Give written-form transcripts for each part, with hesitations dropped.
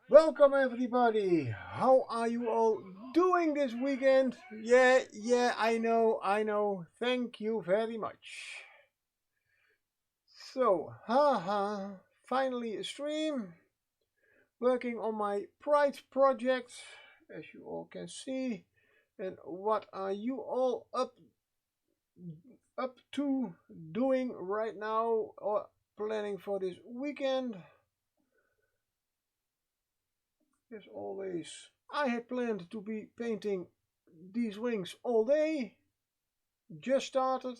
Welcome everybody. How are you all doing this weekend? Yeah, I know. Thank you very much. So, haha, finally a stream. Working on my Pride project, as you all can see. And what are you all up to doing right now or planning for this weekend? As always, I had planned to be painting these wings all day. Just started,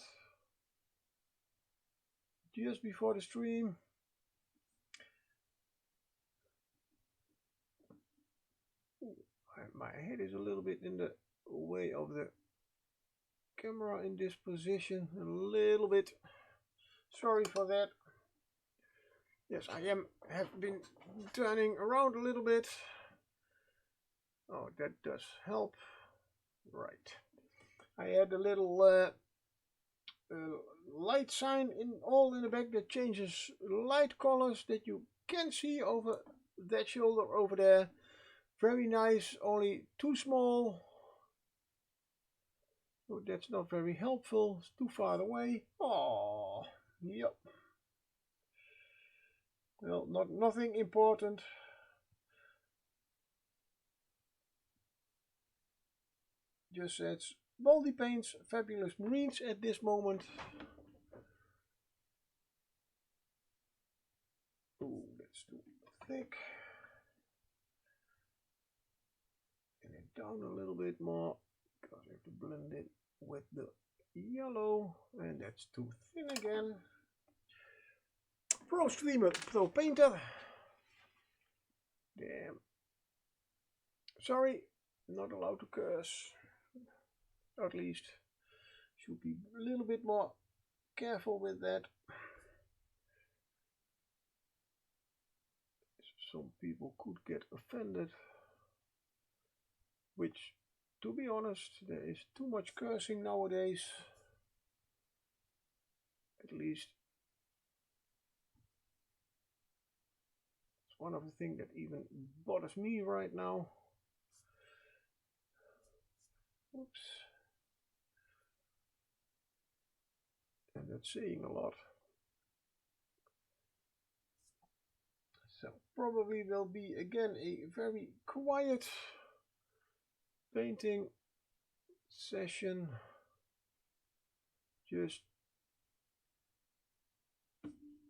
just before the stream. My head is a little bit in the way of the camera in this position. A little bit. Sorry for that. Yes, have been turning around a little bit. Oh, that does help. Right. I had a little light sign in the back that changes light colors that you can see over that shoulder over there. Very nice, only too small. So that's not very helpful. It's too far away. Oh, yep. Well, nothing important. Just says Baldy paints Fabulous Marines at this moment. Ooh, that's too thick. And then down a little bit more because I have to blend it with the yellow, and that's too thin again. Pro streamer, pro painter. Damn. Sorry, not allowed to curse. At least should be a little bit more careful with that. Some people could get offended, which, to be honest, there is too much cursing nowadays. At least it's one of the things that even bothers me right now. Oops. And that's saying a lot. So probably will be again a very quiet painting session. Just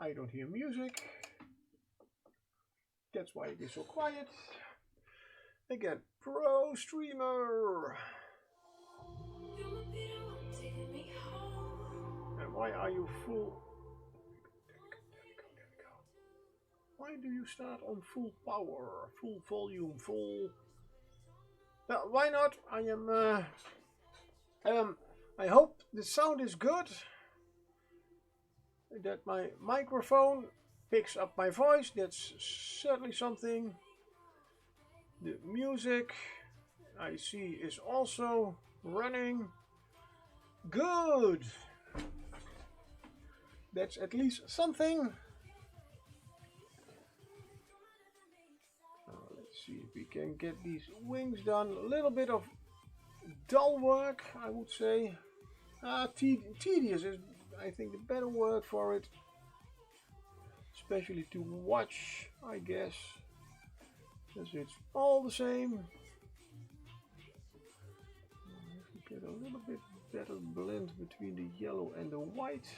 I don't hear music. That's why it is so quiet. Again, pro streamer. And why are you full? Why do you start on full power, full volume, full? Well, why not? I hope the sound is good. That my microphone picks up my voice. That's certainly something. The music I see is also running. Good. That's at least something. Let's see if we can get these wings done. A little bit of dull work, I would say. Tedious is, I think, the better word for it. Especially to watch, I guess. Because it's all the same. Get a little bit better blend between the yellow and the white.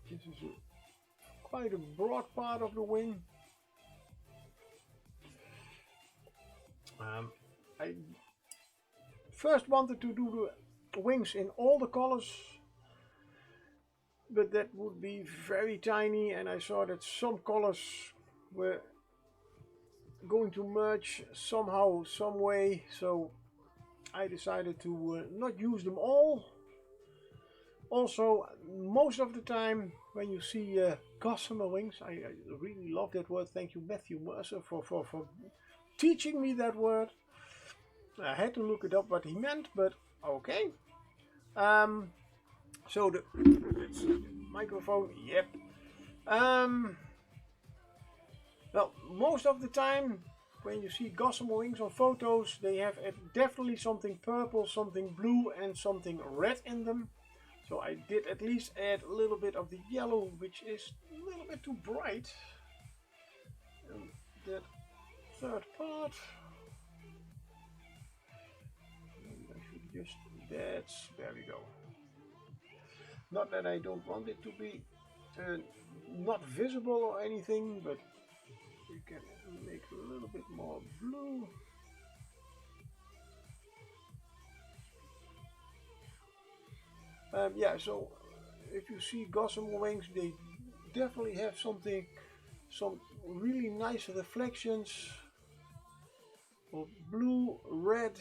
This is quite a broad part of the wing. I first wanted to do the wings in all the colors, but that would be very tiny, and I saw that some colors were going to merge somehow, some way, so I decided to not use them all. Also, most of the time when you see gossamer wings, I really love that word. Thank you, Matthew Mercer, for teaching me that word. I had to look it up what he meant, but okay. So the microphone, yep. Well, most of the time when you see gossamer wings on photos, they have definitely something purple, something blue, and something red in them. So I did at least add a little bit of the yellow, which is a little bit too bright. And that third part, and I should just, there we go. Not that I don't want it to be not visible or anything, but we can make a little bit more blue. Yeah, so if you see gossamer wings, they definitely have some really nice reflections of blue, red,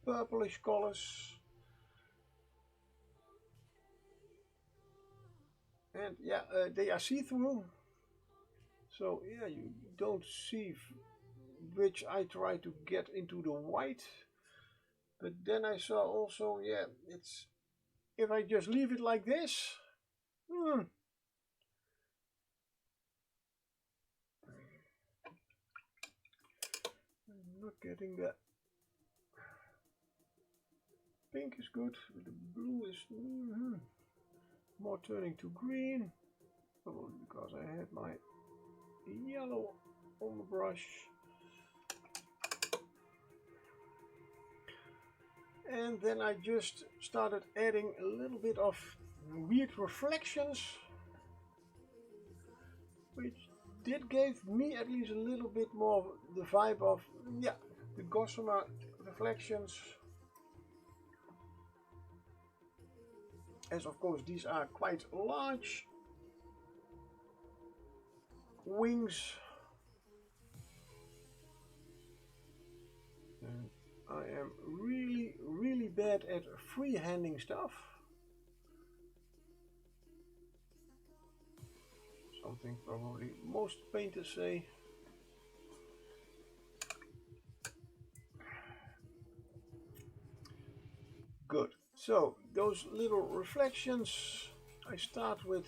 purplish colors. And yeah, they are see-through. So yeah, you don't see, which I try to get into the white. But then I saw also, yeah, it's, if I just leave it like this, I'm not getting that. Pink is good, but the blue is more turning to green, probably because I had my yellow on the brush. And then I just started adding a little bit of weird reflections, which did give me at least a little bit more the vibe of, yeah, the gossamer reflections. As of course these are quite large wings. And I am really bad at freehanding stuff. Something probably most painters say. Good. So those little reflections I start with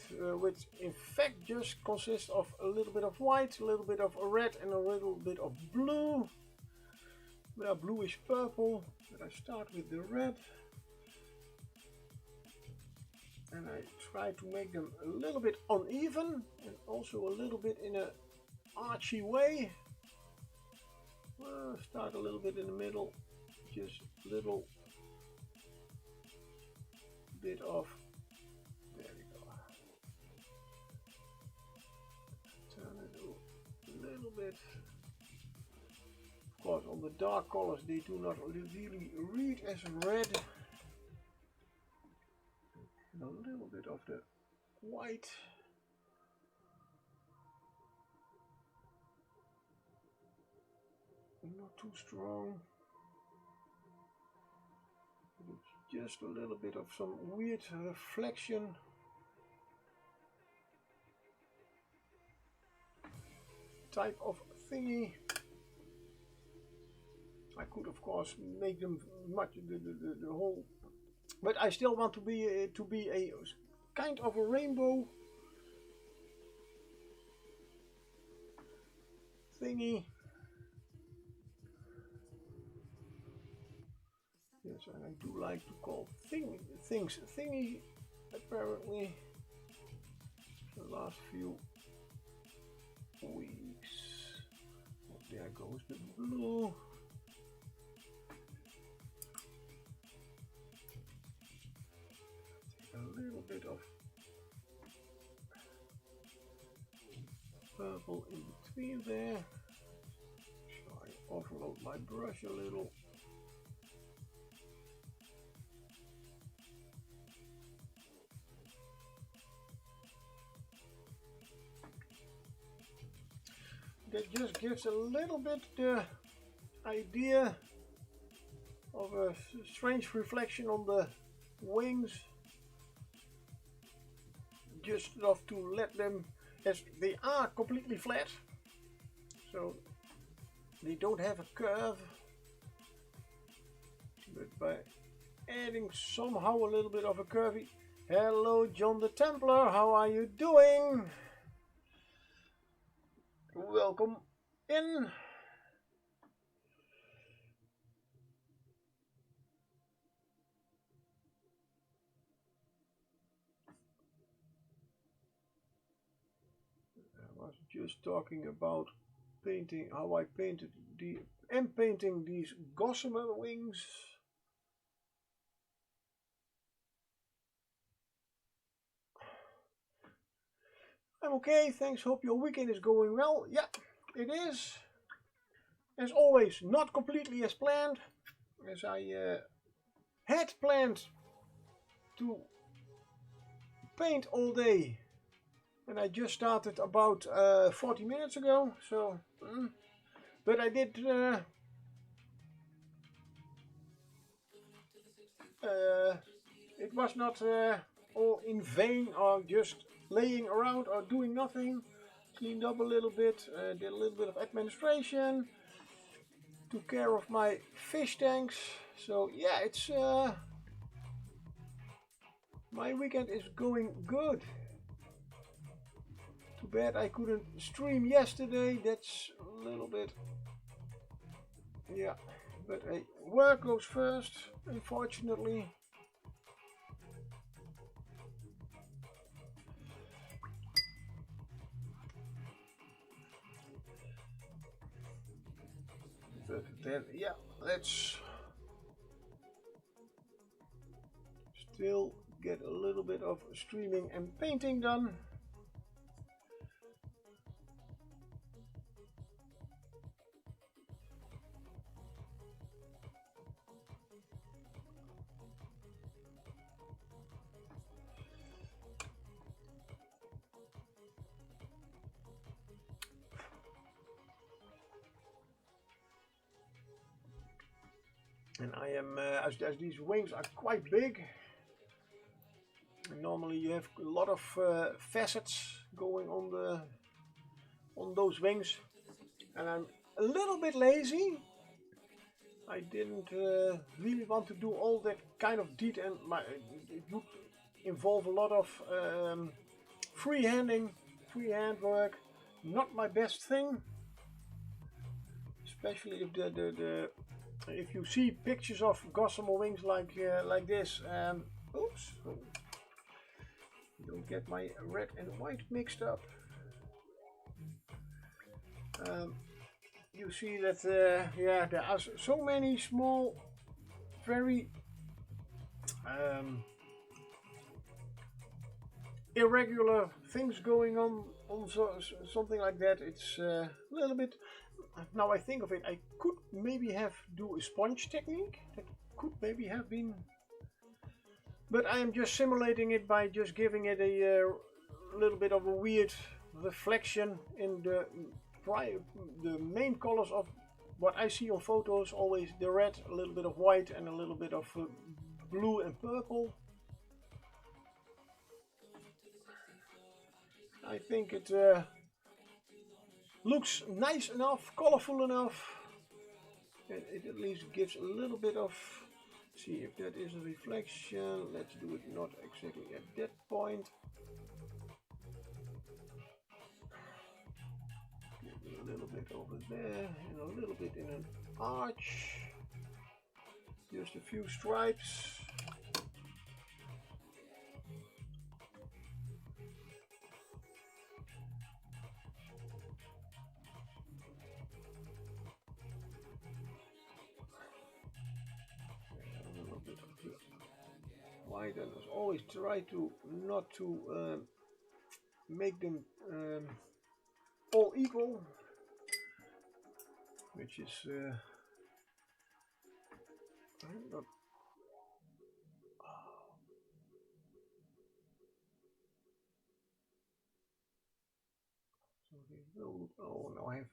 in fact just consist of a little bit of white, a little bit of red, and a little bit of blue. Well, bluish purple, but I start with the red. And I try to make them a little bit uneven and also a little bit in a archy way. Start a little bit in the middle, just a little bit of, there we go. Turn it a little bit. Of course, on the dark colors they do not really read as red. And a little bit of the white. Not too strong. Just a little bit of some weird reflection. Type of thingy. I could of course make them much the whole, but I still want to be a kind of a rainbow thingy. Yes, and I do like to call things thingy. Apparently, the last few weeks. Oh, there goes the blue. A little bit of purple in between there. So I overload my brush a little. That just gives a little bit the idea of a strange reflection on the wings. Just enough to let them, as they are completely flat, so they don't have a curve, but by adding somehow a little bit of a curvy. Hello, John the Templar, how are you doing? Welcome in. I was just talking about painting, how I painted am painting these gossamer wings. I'm okay, thanks. Hope your weekend is going well. Yeah, it is. As always, not completely as planned, as I had planned to paint all day. And I just started about 40 minutes ago, so... but I did... it was not all in vain or just laying around or doing nothing. Cleaned up a little bit, did a little bit of administration, took care of my fish tanks. So yeah, it's my weekend is going good. Too bad I couldn't stream yesterday. That's a little bit, yeah. But hey, work goes first, unfortunately. But then, yeah, let's still get a little bit of streaming and painting done. And I am, as these wings are quite big, and normally you have a lot of facets going on those wings, and I'm a little bit lazy. I didn't really want to do all that kind of detail. It would involve a lot of freehand work. Not my best thing, especially if if you see pictures of gossamer wings like this. Oops, don't get my red and white mixed up. You see that yeah, there are so many small, very irregular things going on something like that. It's a little bit. Now I think of it, I could maybe have do a sponge technique. That could maybe have been, but I am just simulating it by just giving it a little bit of a weird reflection in the main colors of what I see on photos. Always the red, a little bit of white, and a little bit of blue and purple. I think it looks nice enough, colorful enough. It at least gives a little bit of, see if that is a reflection. Let's do it not exactly at that point. A little bit over there and a little bit in an arch. Just a few stripes. White, and as always try to not to make them all equal, which is not. So they will, oh no, I have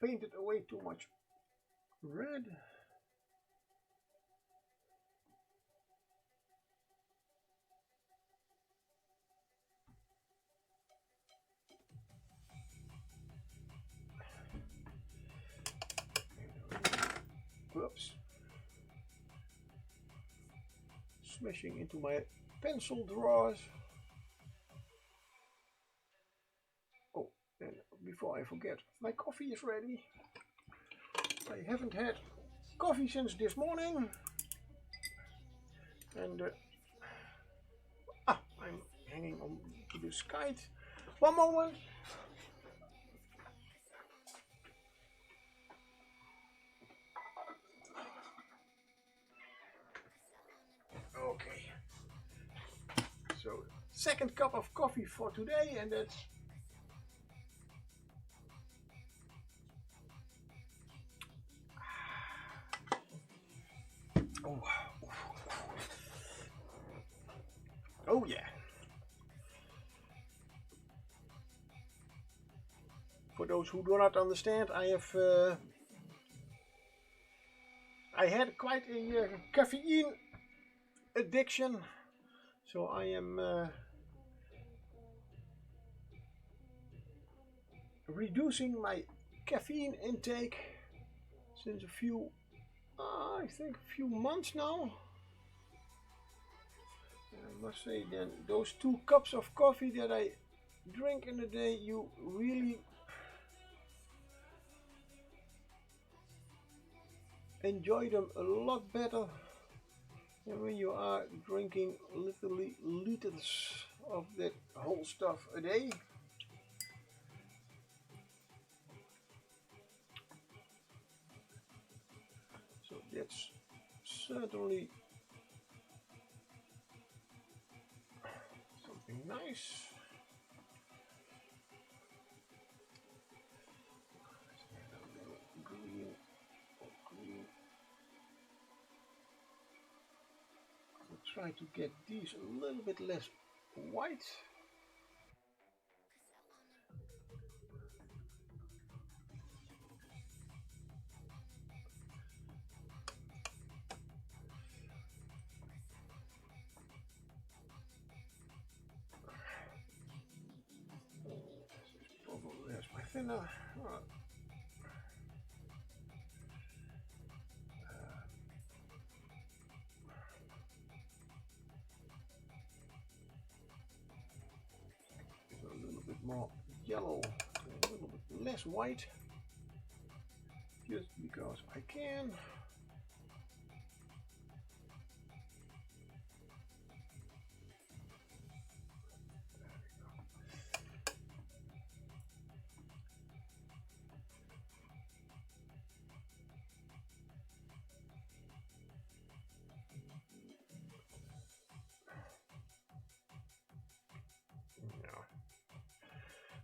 painted away too much red. Whoops. smashing into my pencil drawers. Oh, and before I forget, my coffee is ready. I haven't had coffee since this morning. And I'm hanging on to this kite. One moment. Okay. So, second cup of coffee for today, and that's oh yeah. For those who do not understand, I had quite a caffeine addiction, so I am reducing my caffeine intake since a few, I think a few months now. I must say then, those 2 cups of coffee that I drink in a day, you really enjoy them a lot better than when you are drinking literally liters of that whole stuff a day. So that's certainly something nice. Green. I'll try to get these a little bit less white. There's my thinner. A little bit more yellow, a little bit less white, just because I can.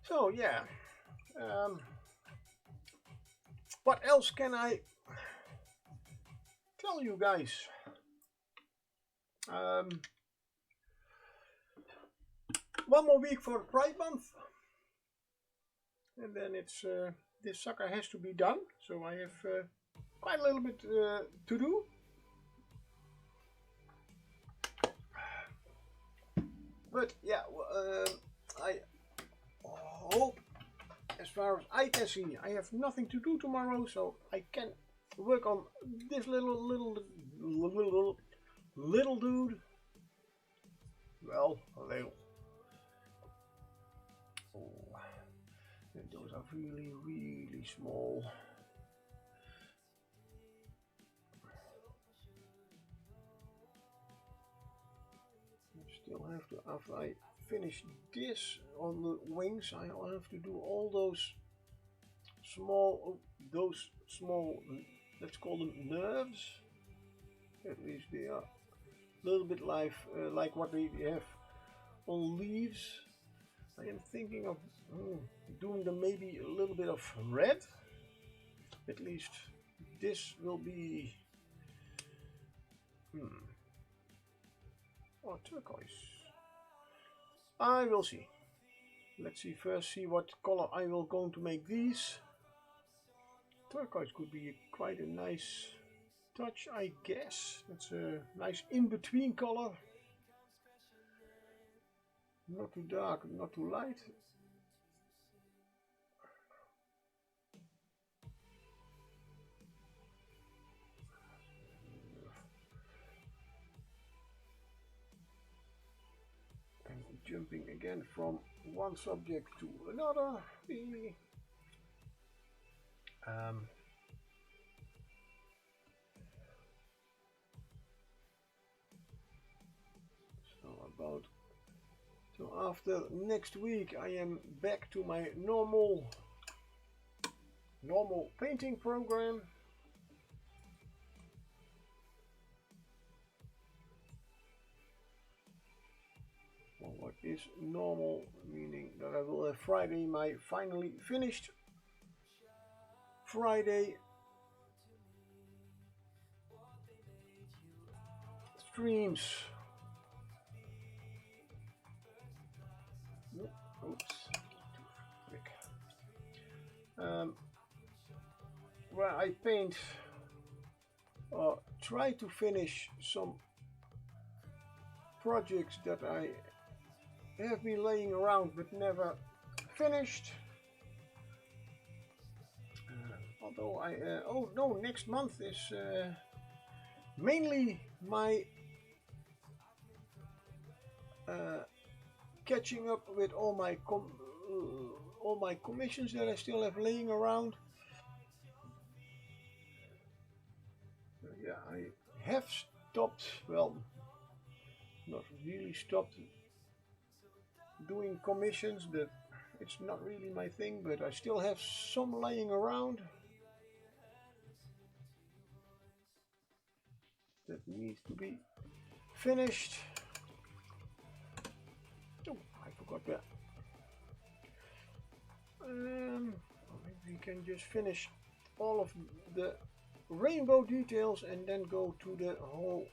So yeah, what else can I tell you guys? One more week for Pride Month, and then it's this sucker has to be done. So I have quite a little bit to do. But yeah, I hope, as far as I can see, I have nothing to do tomorrow, so I can work on this little dude. Well, a little. Oh, and those are really small. Still have to, after I finish this on the wings, I'll have to do all those small, let's call them nerves. At least they are a little bit like what they have on leaves. I am thinking of doing them maybe a little bit of red. At least this will be or turquoise. I will see. Let's see what color I will going to make these. Turquoise could be quite a nice touch, I guess. That's a nice in-between color. Not too dark, not too light. jumping again from one subject to another. So after next week I am back to my normal painting program. Well, what is normal? Meaning that I will have Friday my finally finished Friday streams. Oops, too quick. Where I paint or try to finish some projects that I have been laying around but never finished. Although oh no, next month is mainly my catching up with all my commissions that I still have laying around. Yeah, I have stopped, well, not really stopped doing commissions. That it's not really my thing, but I still have some laying around that needs to be finished. Oh, I forgot that. Maybe we can just finish all of the rainbow details and then go to the whole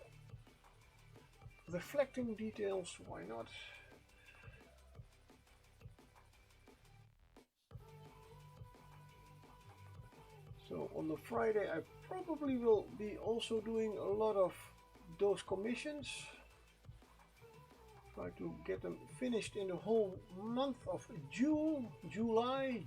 reflecting details. Why not? So on the Friday I probably will be also doing a lot of those commissions. Try to get them finished in the whole month of July.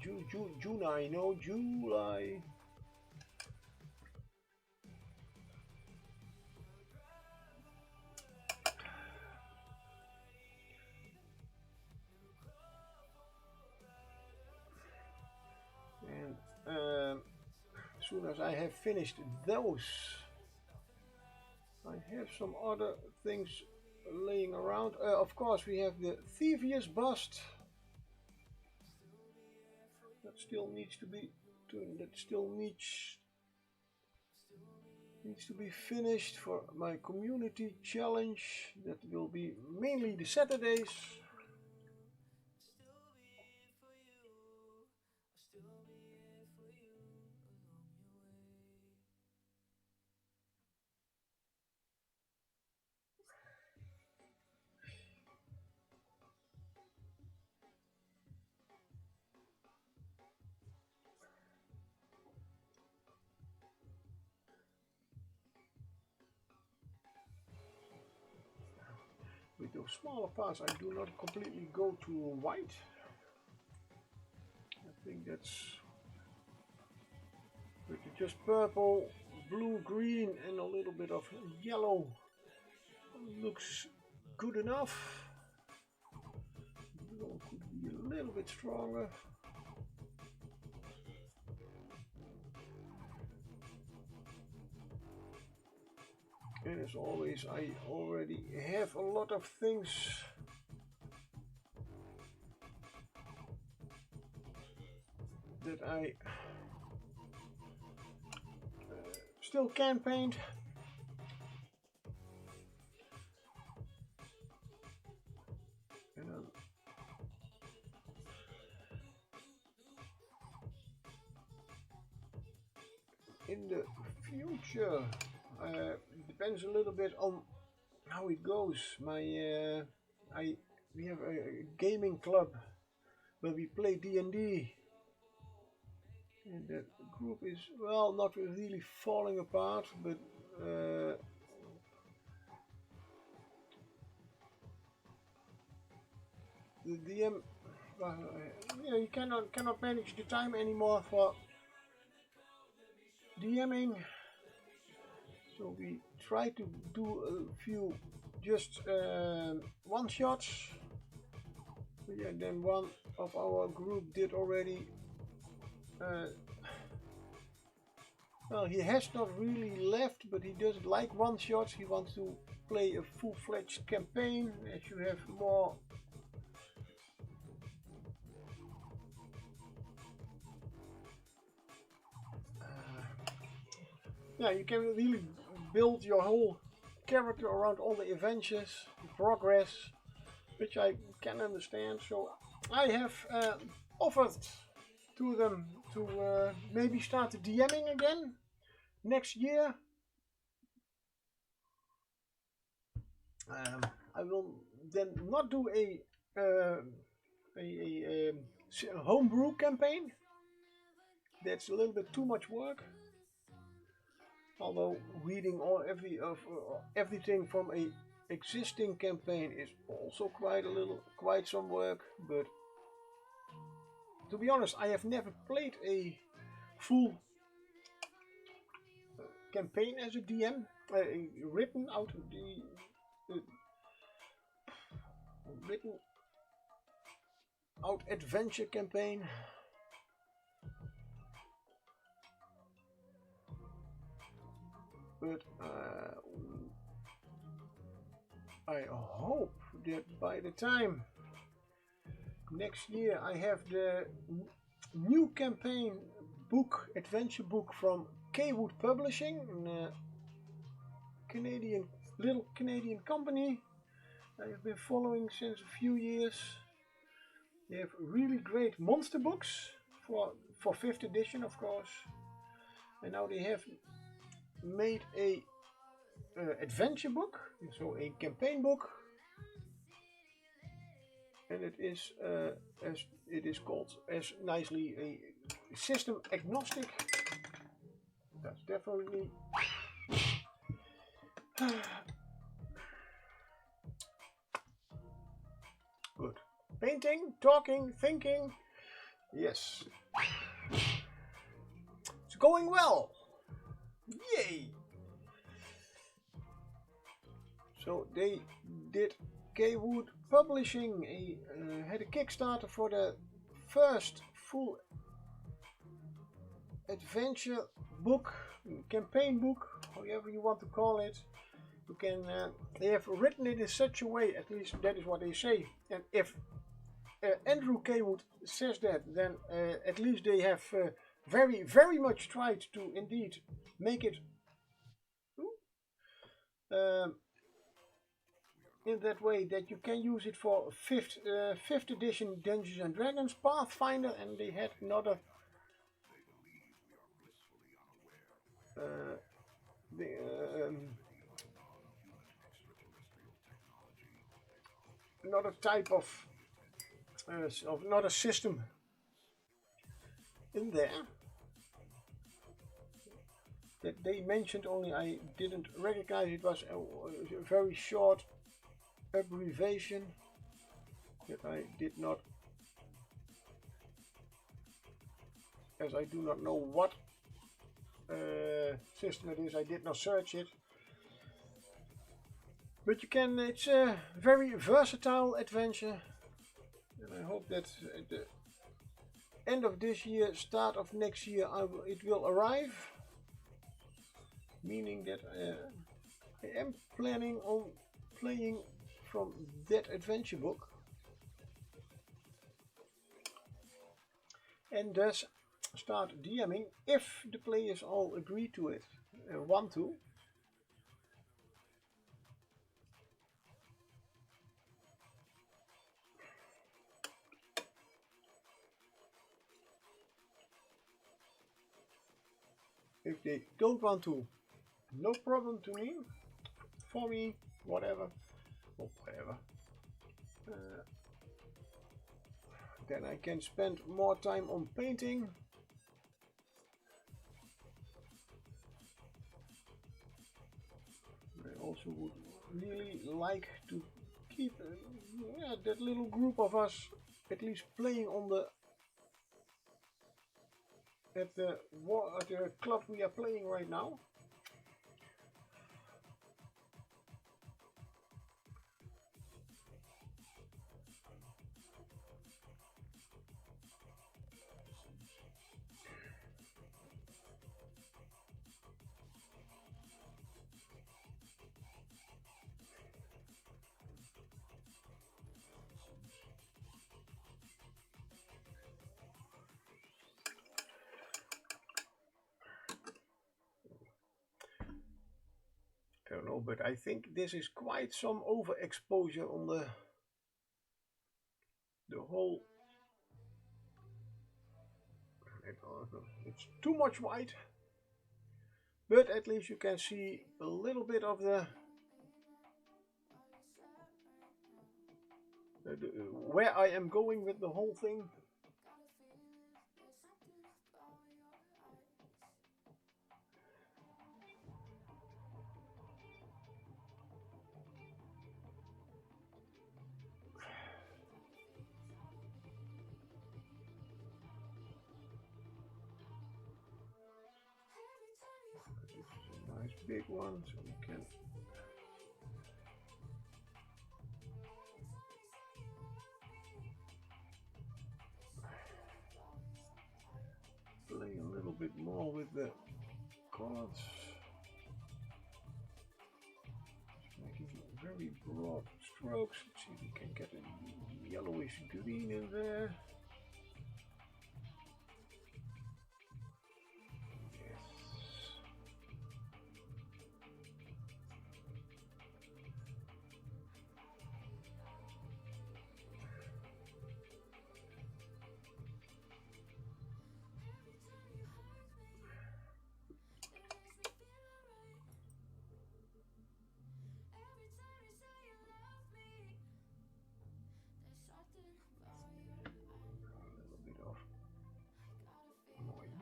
And as soon as I have finished those, I have some other things laying around. Of course, we have the Thievius bust that still needs to be needs to be finished for my community challenge. That will be mainly the Saturdays. With those smaller parts, I do not completely go to white. I think that's with just purple, blue, green, and a little bit of yellow. Looks good enough. Yellow could be a little bit stronger. And as always, I already have a lot of things that I still can paint. And in the future, depends a little bit on how it goes. We have a gaming club where we play D&D, and that group is, well, not really falling apart, but the DM, you cannot manage the time anymore for DMing. So we try to do a few just one shots, Yeah, then one of our group did already. Well, he has not really left, but he doesn't like one shots. He wants to play a full-fledged campaign as you have more. Yeah, you can really build your whole character around all the adventures, progress, which I can understand. So I have offered to them to maybe start DMing again next year. I will then not do a homebrew campaign. That's a little bit too much work. Although reading all everything from a existing campaign is also quite some work. But to be honest, I have never played a full campaign as a DM, written out written out adventure campaign. But I hope that by the time next year I have the new campaign book, adventure book from Kaywood Publishing, a little Canadian company I have been following since a few years. They have really great monster books for 5th edition, of course, and now they have made a adventure book, so a campaign book, and it is as it is called as nicely a system agnostic. That's definitely good. Painting, talking, thinking. Yes. It's going well. Yay! So they did Kaywood Publishing had a Kickstarter for the first full adventure book, campaign book, however you want to call it. You can they have written it in such a way, at least that is what they say. And if Andrew Kaywood says that, then at least they have very much tried to indeed make it in that way that you can use it for 5th edition Dungeons and Dragons Pathfinder, and they had another another type of another system in there that they mentioned, only I didn't recognize. It was a very short abbreviation that I did not, as I do not know what system it is, I did not search it. But you can, it's a very versatile adventure, and I hope that at the end of this year, start of next year, it will arrive, meaning that I am planning on playing from that adventure book, and thus start DMing if the players all agree to it, want to. If they don't want to, no problem to me, for me, whatever, or whatever. Then I can spend more time on painting. I also would really like to keep that little group of us at least playing on the at the club we are playing right now. know, but I think this is quite some overexposure on the whole. It's too much white, but at least you can see a little bit of where I am going with the whole thing. This is a nice big one, so we can play a little bit more with the colors. Making very broad strokes. Let's see if we can get a yellowish green in there.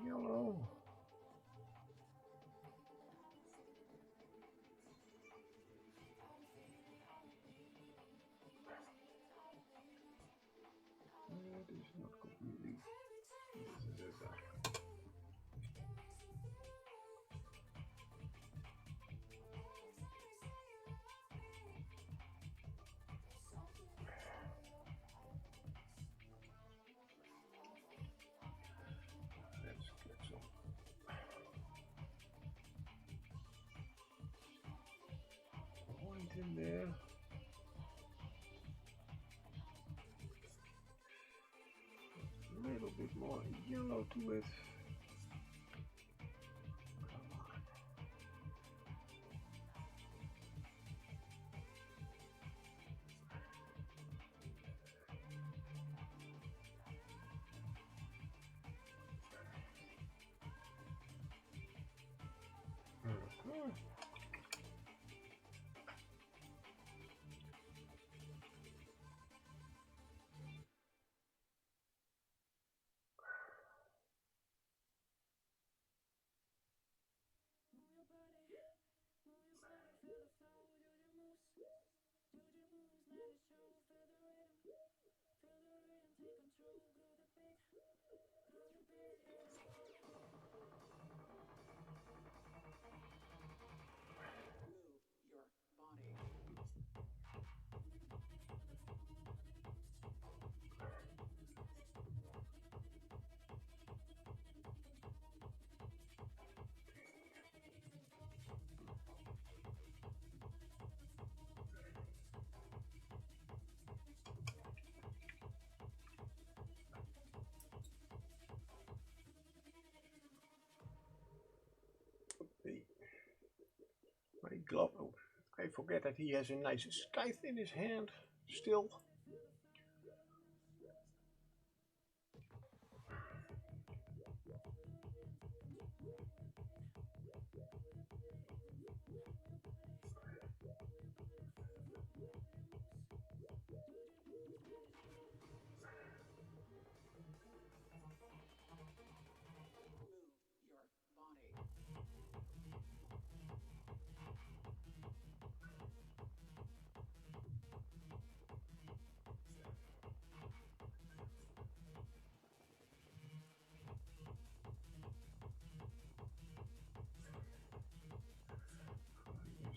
Yellow. It is not completely. This is it. Let's get some white in there. A little bit more yellow to it. My glove. Oh, I forget that he has a nice scythe in his hand still.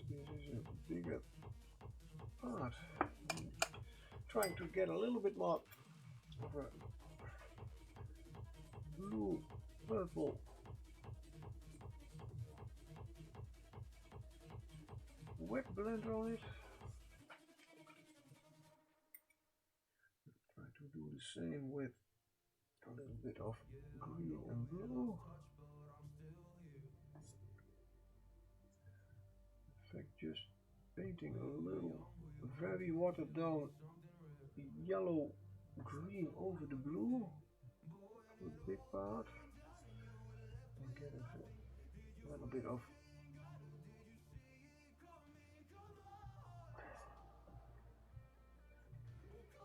This is a bigger part. Trying to get a little bit more of a blue, purple wet blend on it. Try to do the same with a little bit of green and blue. In fact, just painting a little very watered down yellow green over the blue for the big part and get a little bit of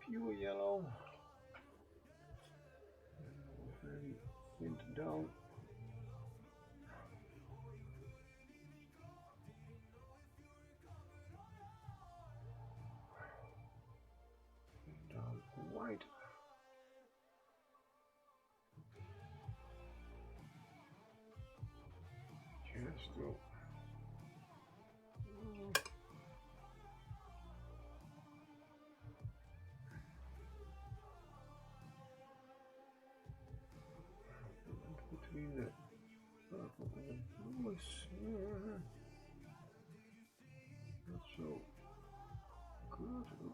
pure yellow, very thinned down. Down white. Just to between the purple and the blue is not so good.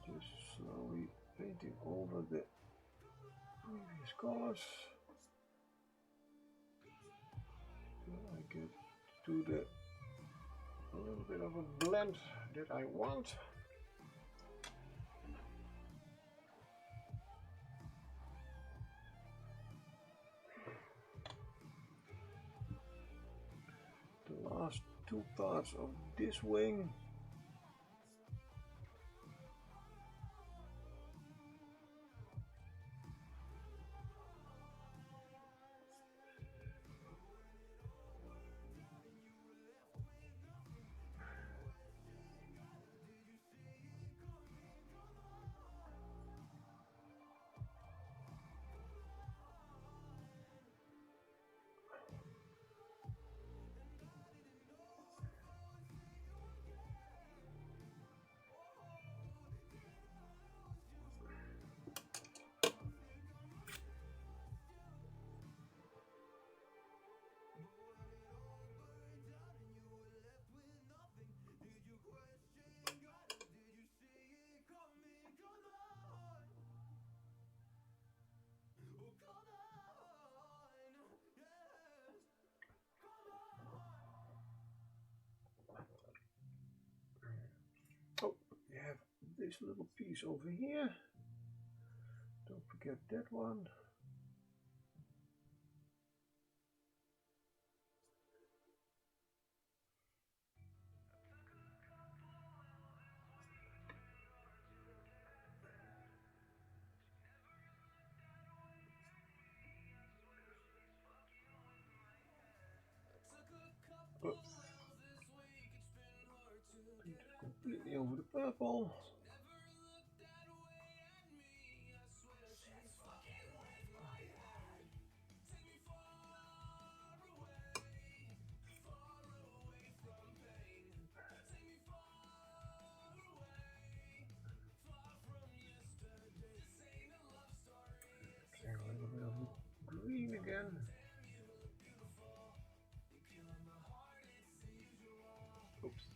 Just slowly painting over the previous colors till I get to the a little bit of a blend that I want. The last two parts of this wing. Oh, we have this little piece over here. Don't forget that one. Oh. Paint it completely over the purple. Okay, a little bit of green again. Oops.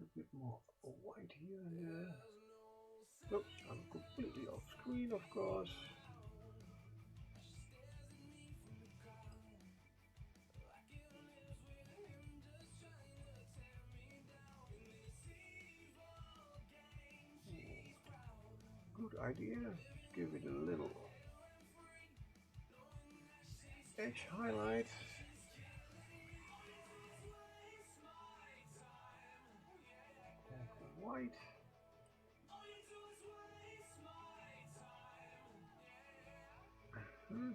a bit more white here and there. Oops, I'm completely off screen, of course. Good idea. Give it a little edge highlight. White. Hmm.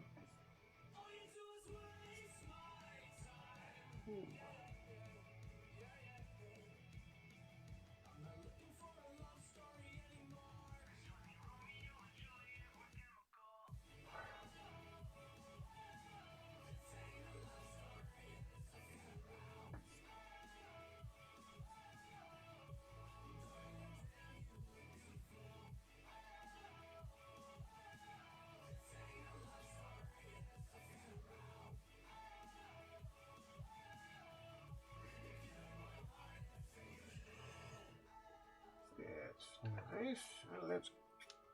That's nice. And let's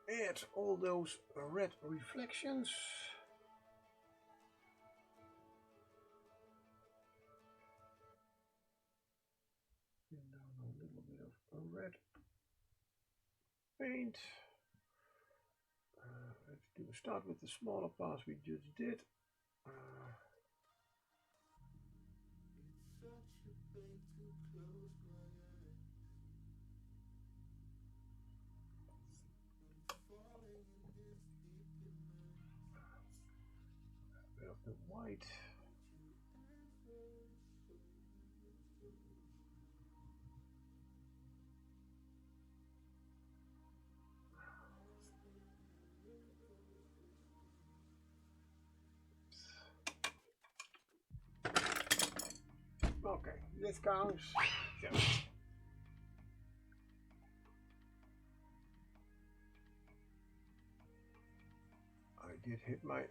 add all those red reflections. And down a little bit of red paint. Let's start with the smaller parts we just did. A bit of the white. Okay, this counts. So. I did hit my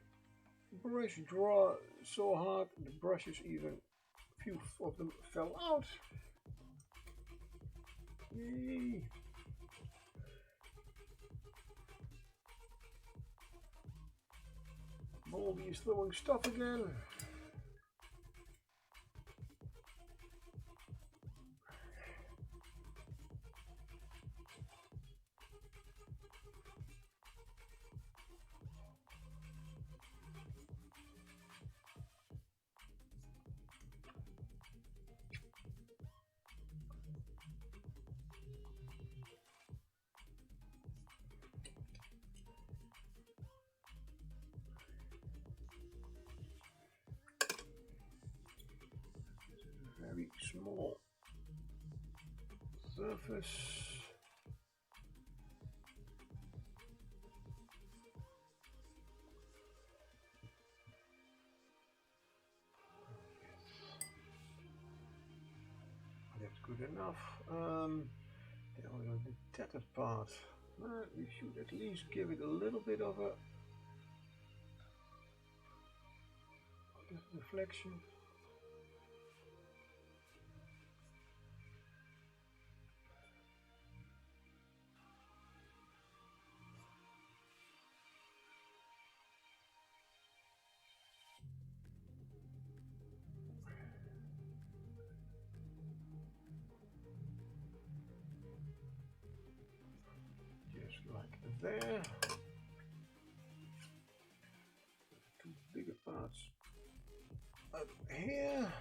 brush drawer so hard, the brushes even, a few of them fell out. Yay! Baldy is throwing stuff again. Very small surface. That's good enough. The tattered part. We should at least give it a little bit of a reflection. Just like there. Two bigger parts up here.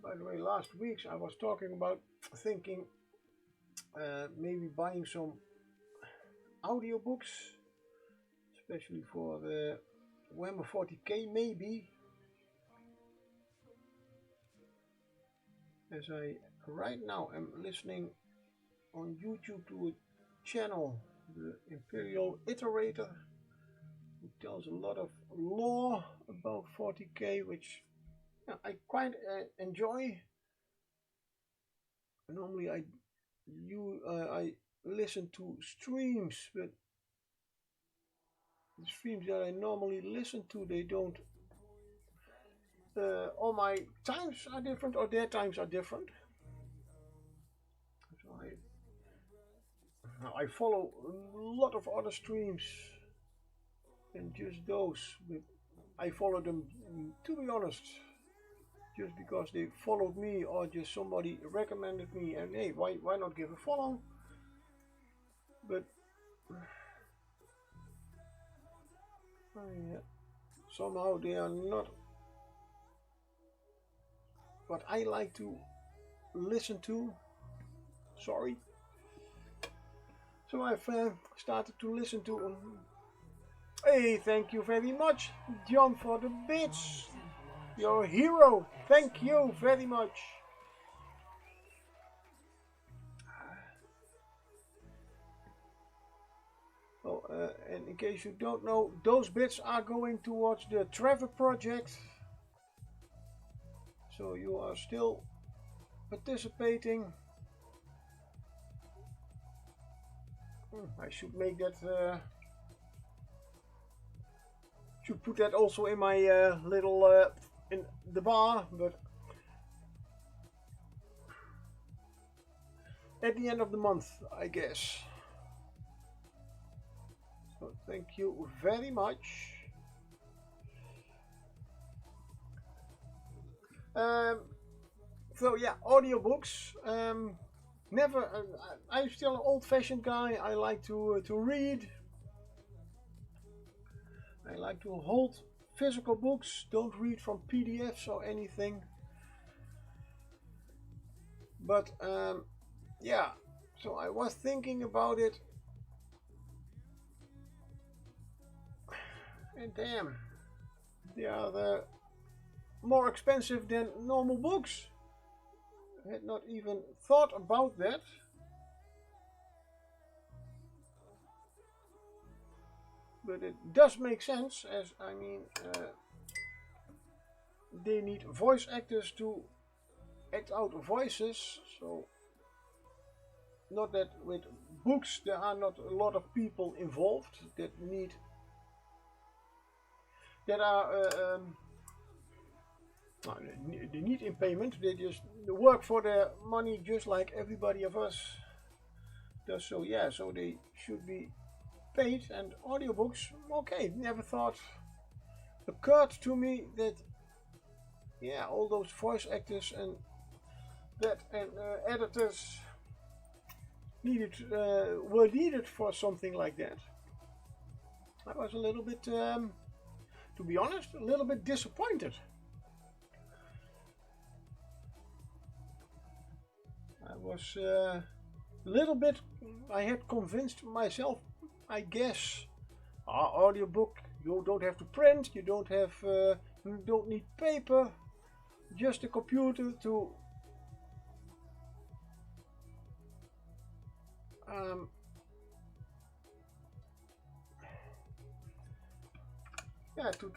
By the way, last week I was talking about thinking maybe buying some audiobooks, especially for the Warhammer 40k maybe, as I right now am listening on YouTube to a channel, the Imperial Iterator, who tells a lot of lore about 40k, which I quite enjoy. Normally I listen to streams, but the streams that I normally listen to, they don't. All my times are different, or their times are different. So I follow a lot of other streams than just those, but I follow them, to be honest, just because they followed me or just somebody recommended me, and hey, why not give a follow? But somehow they are not what I like to listen to. Sorry. So I've started to listen to. Hey, thank you very much, John, for the bits. You're a hero. Thank you very much. Oh, and in case you don't know, those bits are going towards the Trevor project. So you are still participating. I should make that. Should put that also in my little in the bar, but at the end of the month, I guess. So thank you very much. So yeah, audiobooks. Never. I'm still an old-fashioned guy. I like to read. I like to hold physical books. Don't read from PDFs or anything. But yeah. So I was thinking about it. And damn, they are more expensive than normal books. I had not even thought about that. But it does make sense, as I mean, they need voice actors to act out voices. So, not that with books there are not a lot of people involved that are they need in payment. They just work for their money just like everybody of us does. So yeah, so they should be paid. And audiobooks, okay, never thought occurred to me that yeah, all those voice actors and editors were needed for something like that. I was a little bit, to be honest, a little bit disappointed. I was a little bit. I had convinced myself, I guess. Audiobook, you don't have to print, you don't need paper, just a computer to yeah, to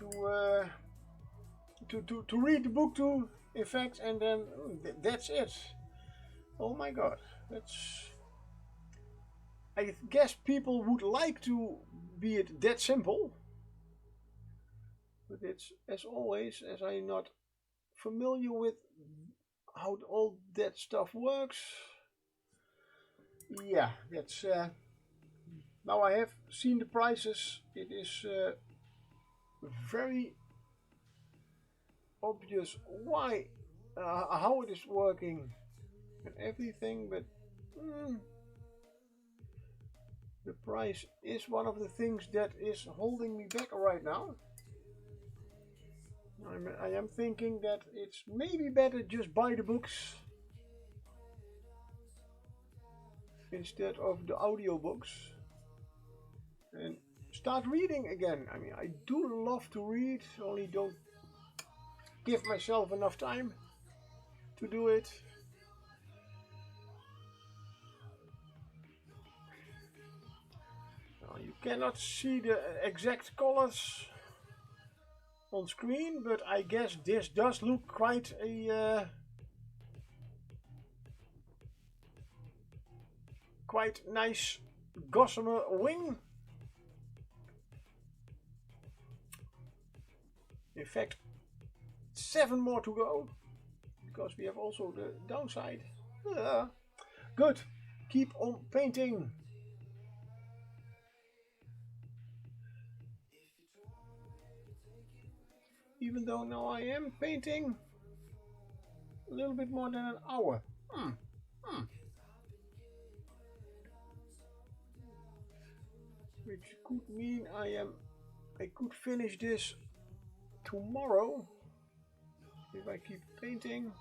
read the book to effect, and then that's it. Oh my god, I guess people would like to be it that simple, but it's, as always, as I'm not familiar with how all that stuff works. Yeah, that's now I have seen the prices. It is very obvious why, how it is working and everything, but the price is one of the things that is holding me back right now. I am thinking that it's maybe better just buy the books. instead of the audiobooks and start reading again. I mean, I do love to read, only don't give myself enough time to do it. Now, you cannot see the exact colors on screen, but I guess this does look quite a quite nice gossamer wing. In fact, 7 more to go, because we have also the downside. Good, keep on painting. Even though now I am painting a little bit more than an hour. Which could mean I could finish this tomorrow if I keep painting.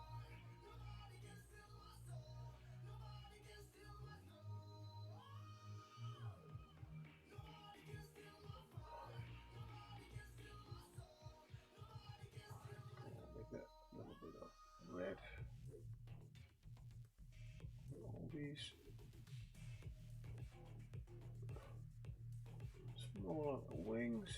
With a little bit of red. All these smaller wings.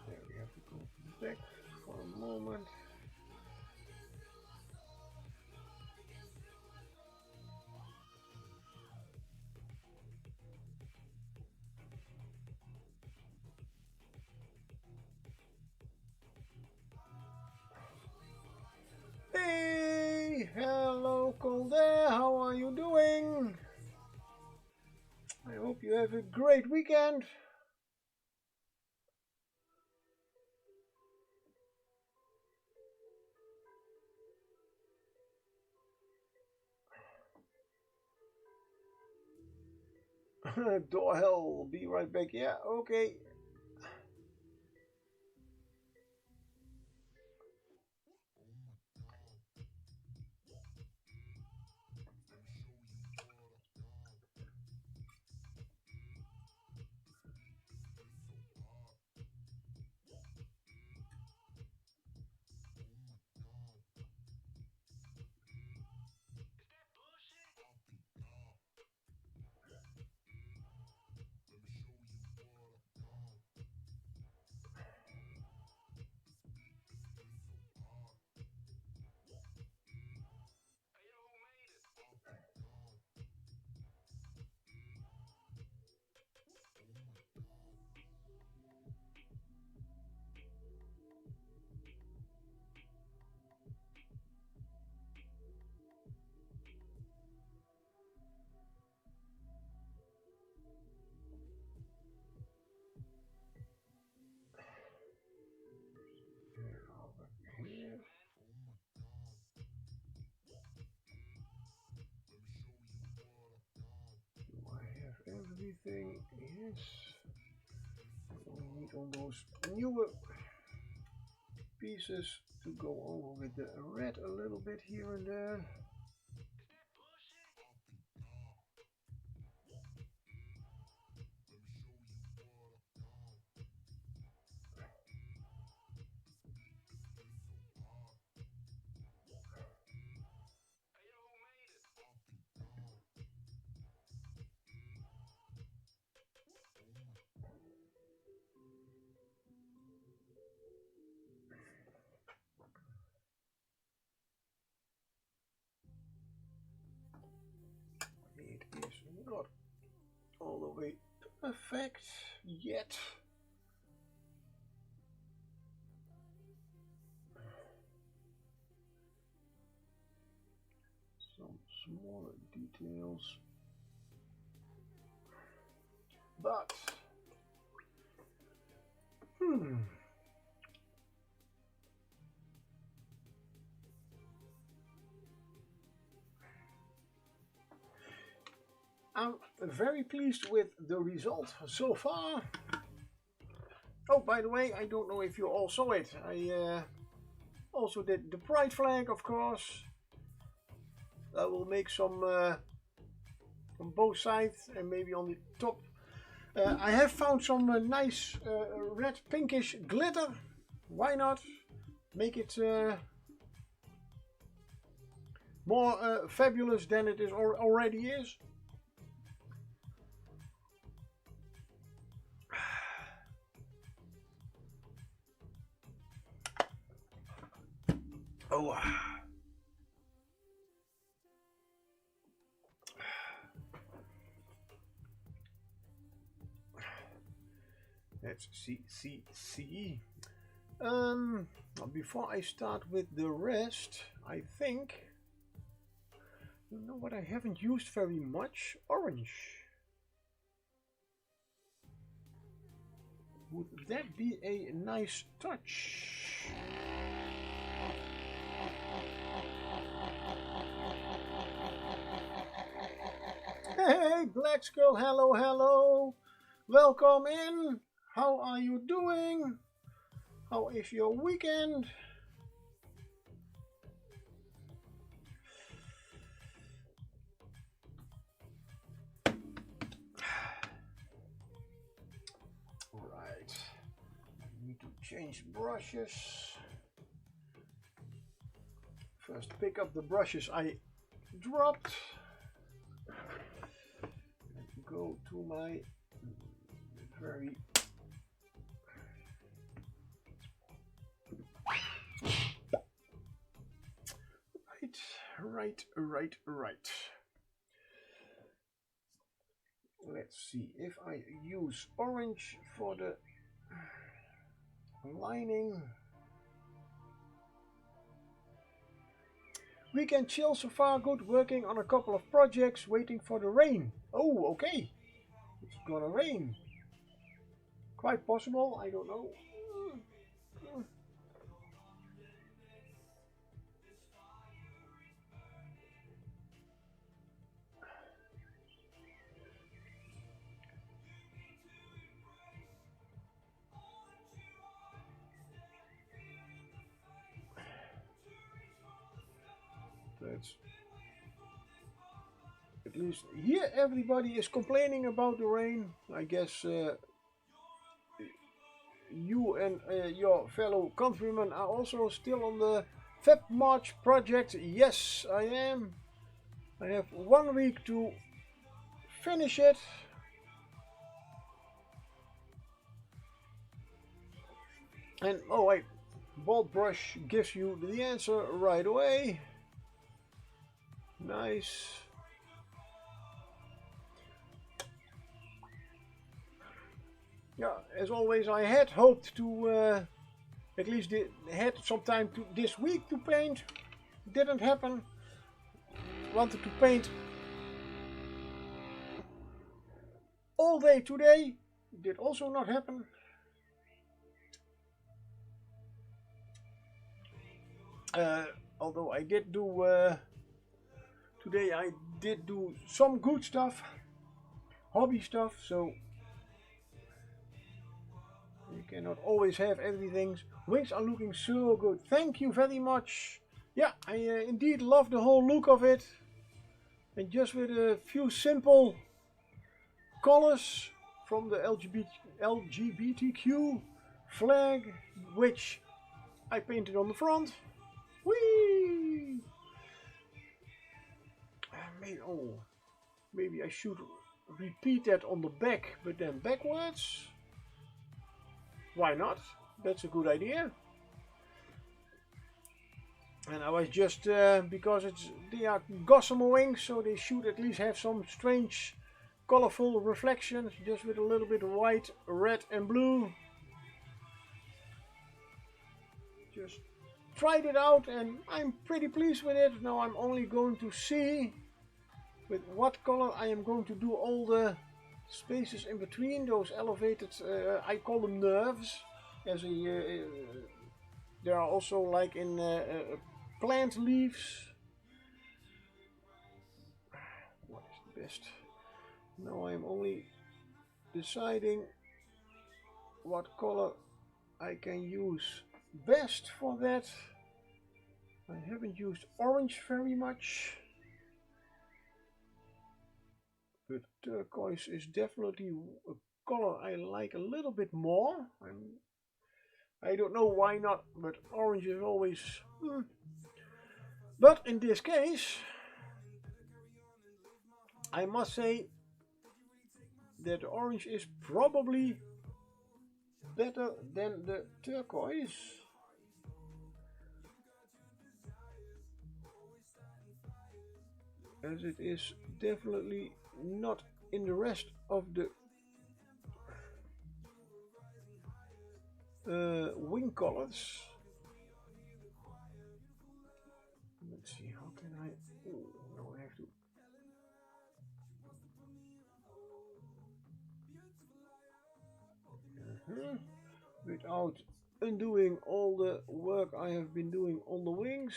There we have to go back for a moment. Hey, hello Colder, how are you doing? I hope you have a great weekend. Doyle, be right back. Yeah, okay. Here. Do I have everything? Yes. We need all those newer pieces to go over with the red a little bit here and there. It is not all the way effect yet. Some smaller details, but I'm very pleased with the result so far. Oh, by the way, I don't know if you all saw it. I also did the pride flag, of course. I will make some on both sides and maybe on the top. I have found some nice red pinkish glitter. Why not make it more fabulous than it is already is? Oh. Let's see. Before I start with the rest, I think, you know what I haven't used very much? Orange. Would that be a nice touch? Hey, Black Skull, hello. Welcome in. How are you doing? How is your weekend? Alright. I need to change brushes. First pick up the brushes I dropped. And go to my very right. Let's see if I use orange for the lining. Weekend chill so far, good, working on a couple of projects, waiting for the rain. Oh, okay. It's gonna rain. Quite possible, I don't know. That's at least here everybody is complaining about the rain. I guess you and your fellow countrymen are also still on the Feb March project. Yes, I am. I have 1 week to finish it. And oh wait, Bold Brush gives you the answer right away. Nice. Yeah, as always, I had hoped to at least had some time this week to paint. Didn't happen. Wanted to paint all day today. Did also not happen. Although I did do today, I did do some good stuff, hobby stuff. So you cannot always have everything. Wings are looking so good. Thank you very much. Yeah, I indeed love the whole look of it. And just with a few simple colors from the LGBTQ flag, which I painted on the front. Whee! Maybe I should repeat that on the back, but then backwards. Why not? That's a good idea. And I was just because they are gossamer wings, so they should at least have some strange colorful reflections, just with a little bit of white, red and blue. Just tried it out and I'm pretty pleased with it. Now I'm only going to see with what color I am going to do all the spaces in between those elevated, I call them nerves. As a, there are also like in plant leaves. What is the best? Now I'm only deciding what color I can use best for that. I haven't used orange very much, but turquoise is definitely a color I like a little bit more. I don't know why not, but orange is always... But in this case, I must say that orange is probably better than the turquoise. As it is definitely not in the rest of the wing colors. Let's see, how can I... Oh, no, I have to... Without undoing all the work I have been doing on the wings.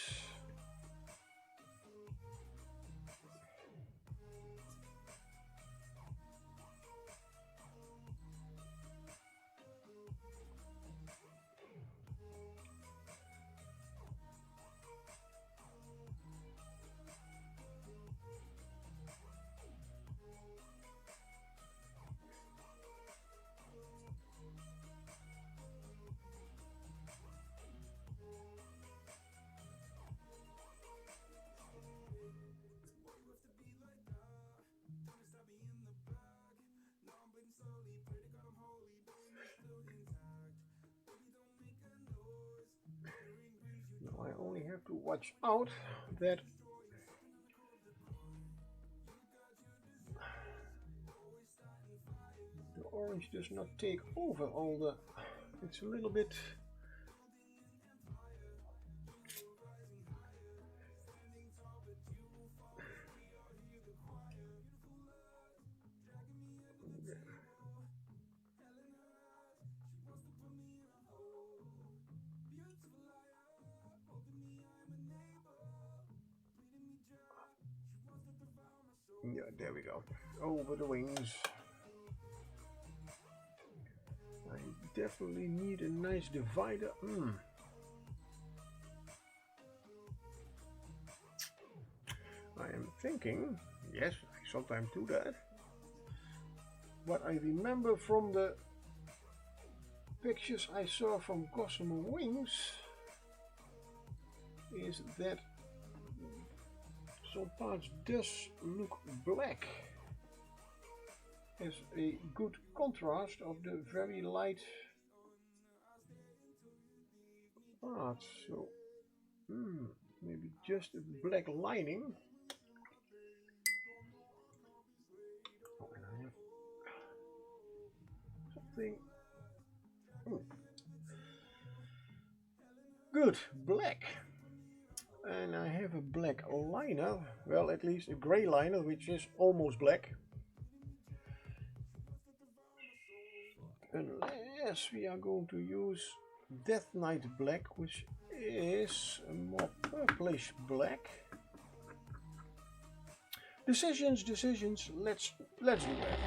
Now I only have to watch out that the orange does not take over all the... It's a little bit... Yeah, there we go. Over the wings. I definitely need a nice divider. I am thinking, yes, I sometimes do that. What I remember from the pictures I saw from Gossamer Wings is that some parts does look black as a good contrast of the very light parts. So maybe just a black lining. Oh, and I have something good, black. And I have a black liner, well, at least a gray liner, which is almost black. Unless we are going to use Death Knight black, which is a more purplish black. Decisions, let's do that.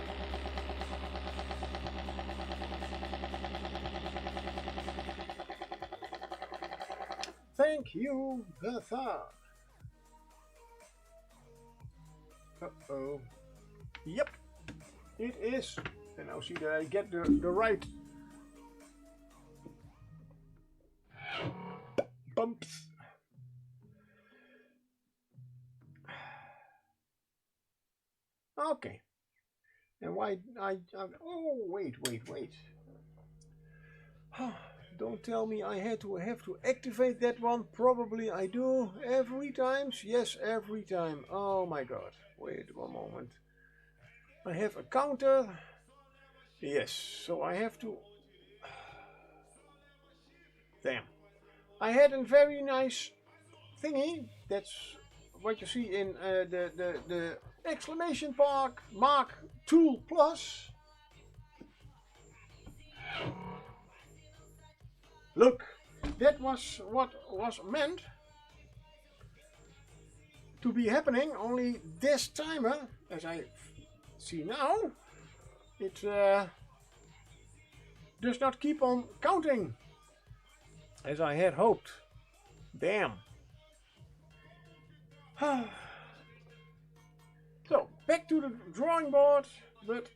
Thank you, Bertha. Uh-oh. Yep, it is. And now see that I get the right bumps. Okay. And why oh, wait. Don't tell me I have to activate that one. Probably I do every time. Yes, every time. Oh my god. Wait one moment. I have a counter. Yes, so I have to. Damn. I had a very nice thingy. That's what you see in the exclamation mark tool plus. Look, that was what was meant to be happening. Only this timer, as I see now, it does not keep on counting as I had hoped. Damn. So, back to the drawing board, but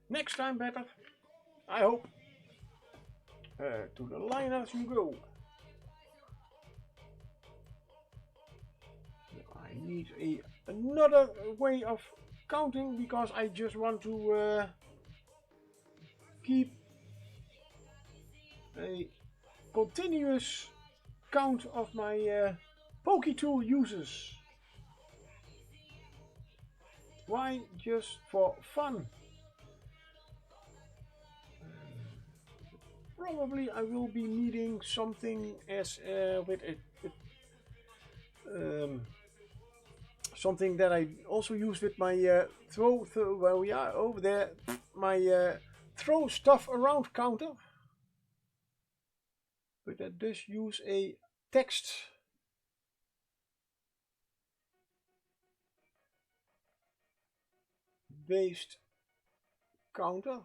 next time better, I hope. To the liners you go. I need another way of counting because I just want to keep a continuous count of my PokeTool uses. Why? Just for fun. Probably I will be needing something as with something that I also use with my well, yeah, over there, my throw stuff around counter. But that does use a text based counter.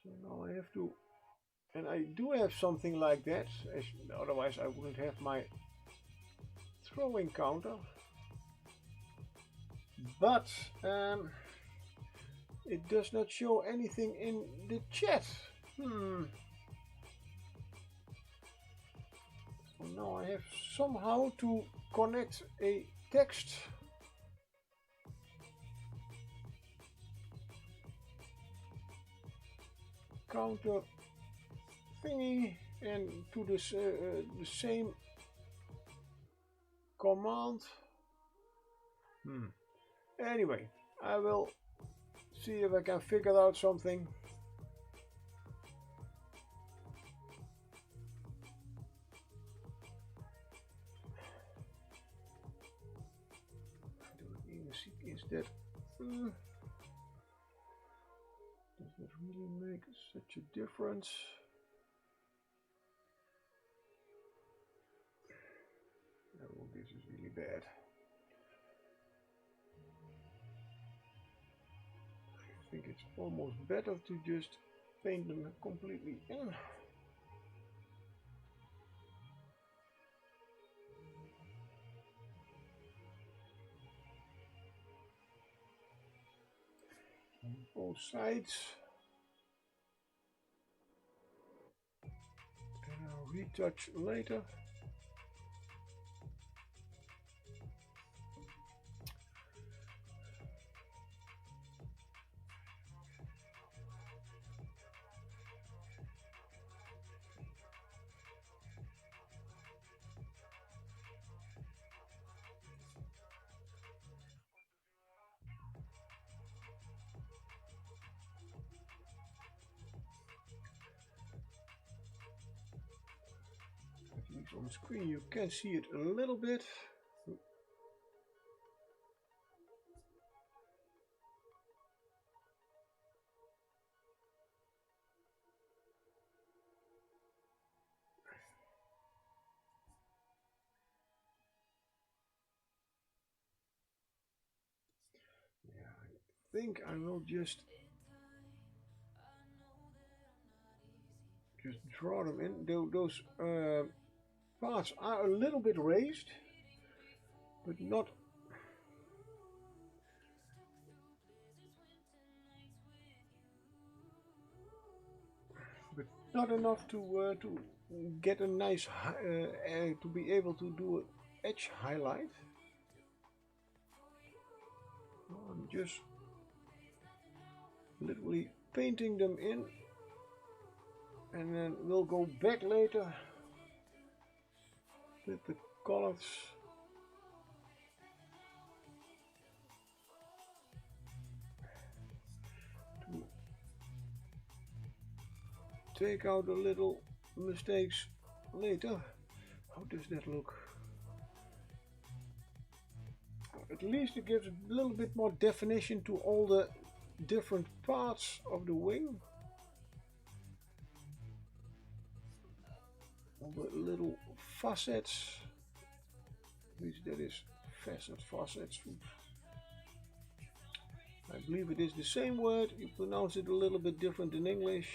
So now I have to, and I do have something like that, otherwise I wouldn't have my throwing counter. But it does not show anything in the chat. So now I have somehow to connect a text counter thingy and to this the same command. Anyway, I will see if I can figure out something. I don't even see is that does that really make such a difference? Oh, this is really bad. I think it's almost better to just paint them completely in. On both sides. And I'll retouch later. On the screen you can see it a little bit. Yeah, I think I will just draw them in. Those parts are a little bit raised, but not enough to get a nice to be able to do an edge highlight. I'm just literally painting them in, and then we'll go back later with the colors. To take out the little mistakes later. How does that look? At least it gives a little bit more definition to all the different parts of the wing. All the little facets. Which that is facets. I believe it is the same word, you pronounce it a little bit different in English.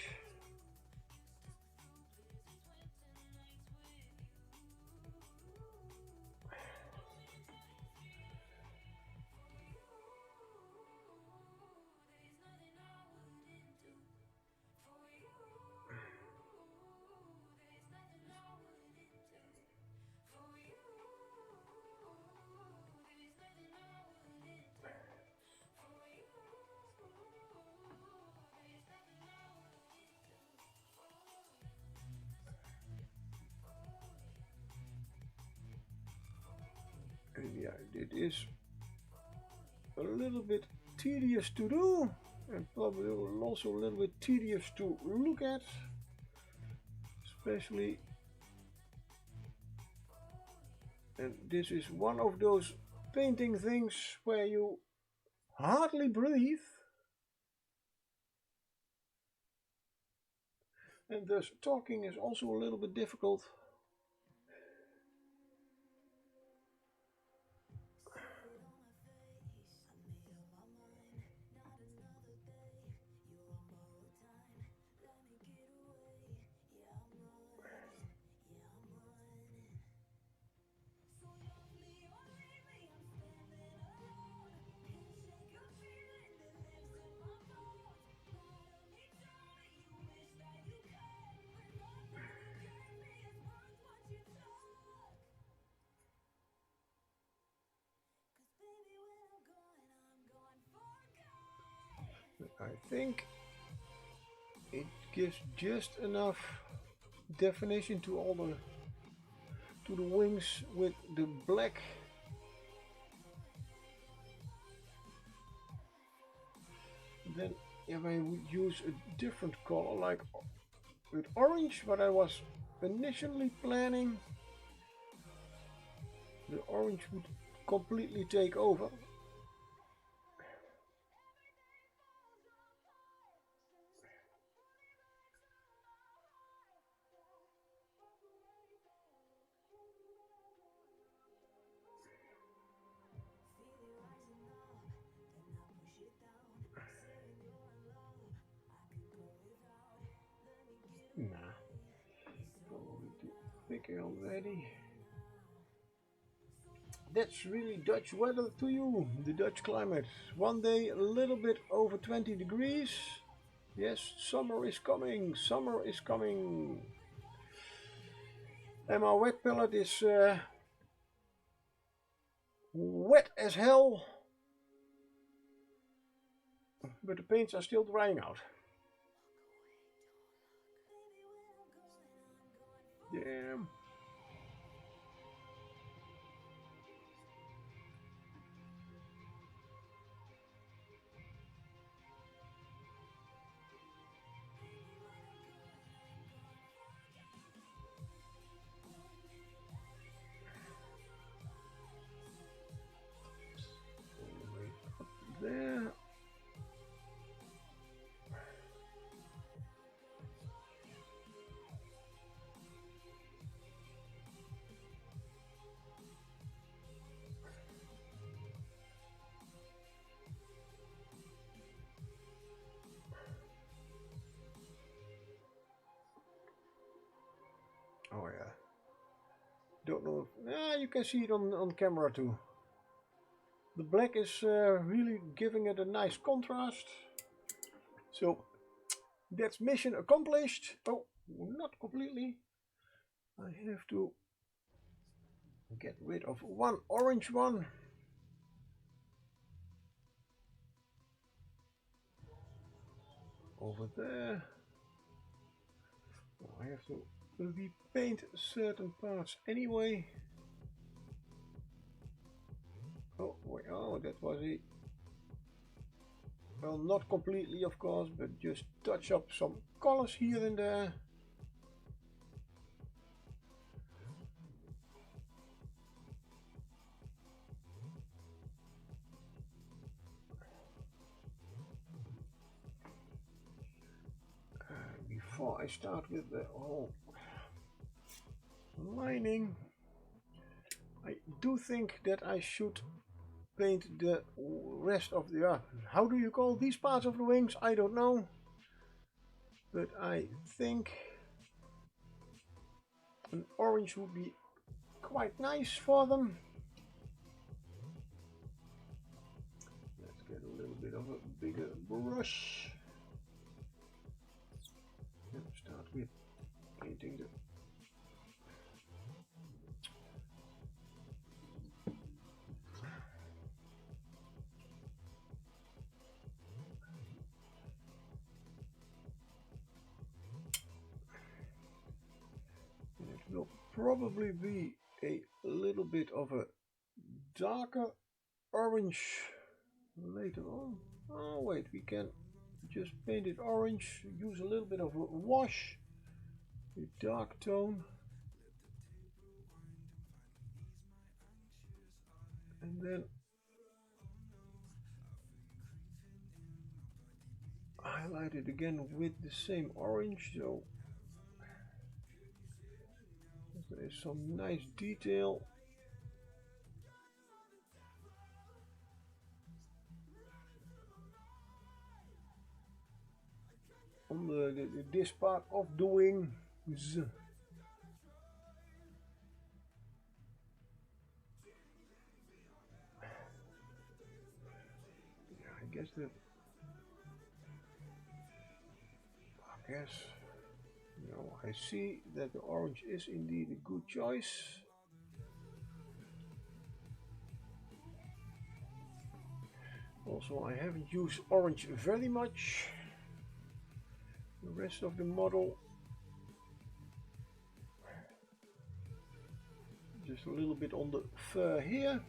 And yeah, it is a little bit tedious to do, and probably also a little bit tedious to look at, especially. And this is one of those painting things where you hardly breathe, and thus talking is also a little bit difficult. I think it gives just enough definition to all the wings with the black. Then if I would use a different color like with orange, what I was initially planning, the orange would completely take over. Nah, probably too thick already. That's really Dutch weather to you, the Dutch climate. One day a little bit over 20 degrees. Yes, summer is coming, summer is coming. And my wet palette is wet as hell. But the paints are still drying out. Damn. There. Oh yeah. Don't know if you can see it on camera too. The black is really giving it a nice contrast. So that's mission accomplished. Oh, not completely. I have to get rid of one orange one. Over there. I have to repaint certain parts anyway. Oh, that was a, well, not completely of course, but just touch up some colors here and there. Before I start with the whole lining, I do think that I should paint the rest of the, how do you call these parts of the wings? I don't know, but I think an orange would be quite nice for them. Let's get a little bit of a bigger brush and start with painting the will probably be a little bit of a darker orange later on. Oh wait, we can just paint it orange, use a little bit of a wash, a dark tone, and then highlight it again with the same orange, so there is some nice detail. On this part of the wings. I guess I see that the orange is indeed a good choice. Also, I haven't used orange very much. The rest of the model, just a little bit on the fur here.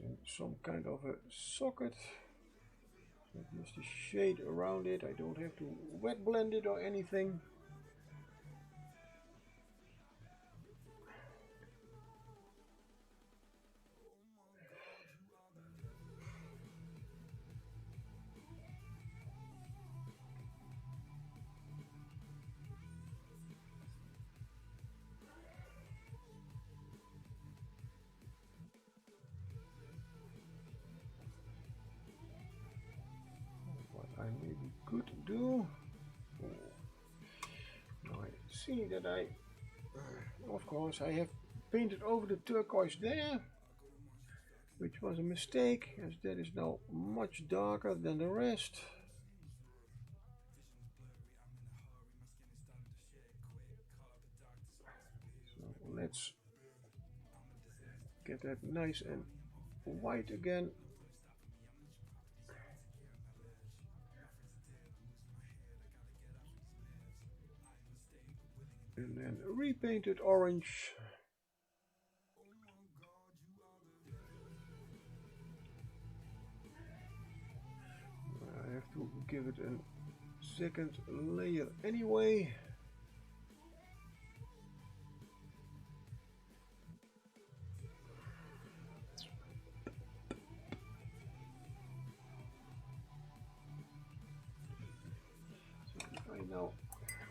In some kind of a socket, so just a shade around it. I don't have to wet blend it or anything. I maybe could do. Now I see that of course, I have painted over the turquoise there, which was a mistake, as that is now much darker than the rest. So let's get that nice and white again. And then repaint it orange. I have to give it a second layer anyway. So if I now,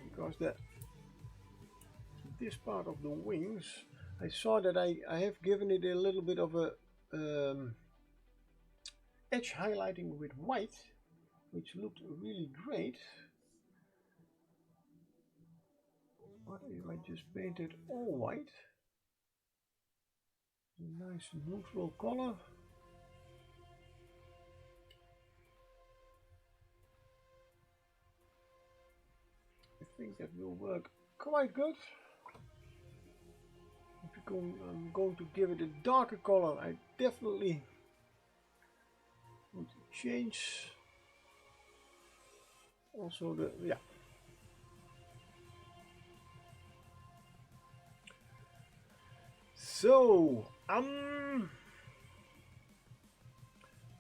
because this part of the wings I saw that I have given it a little bit of a edge highlighting with white, which looked really great. What if I just painted all white? A nice neutral color. I think that will work quite good. If I'm going to give it a darker color, I definitely would change also the, yeah. So,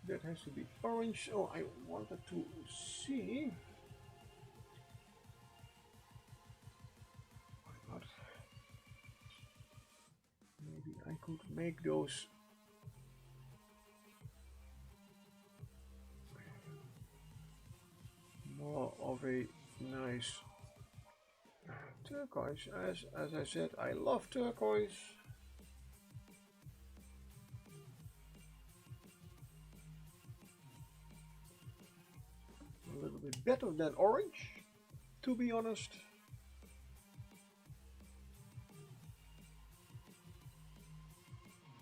that has to be orange. Oh, I wanted to see. Why not? Maybe I could make those more of a nice turquoise. As I said, I love turquoise. A little bit better than orange, to be honest.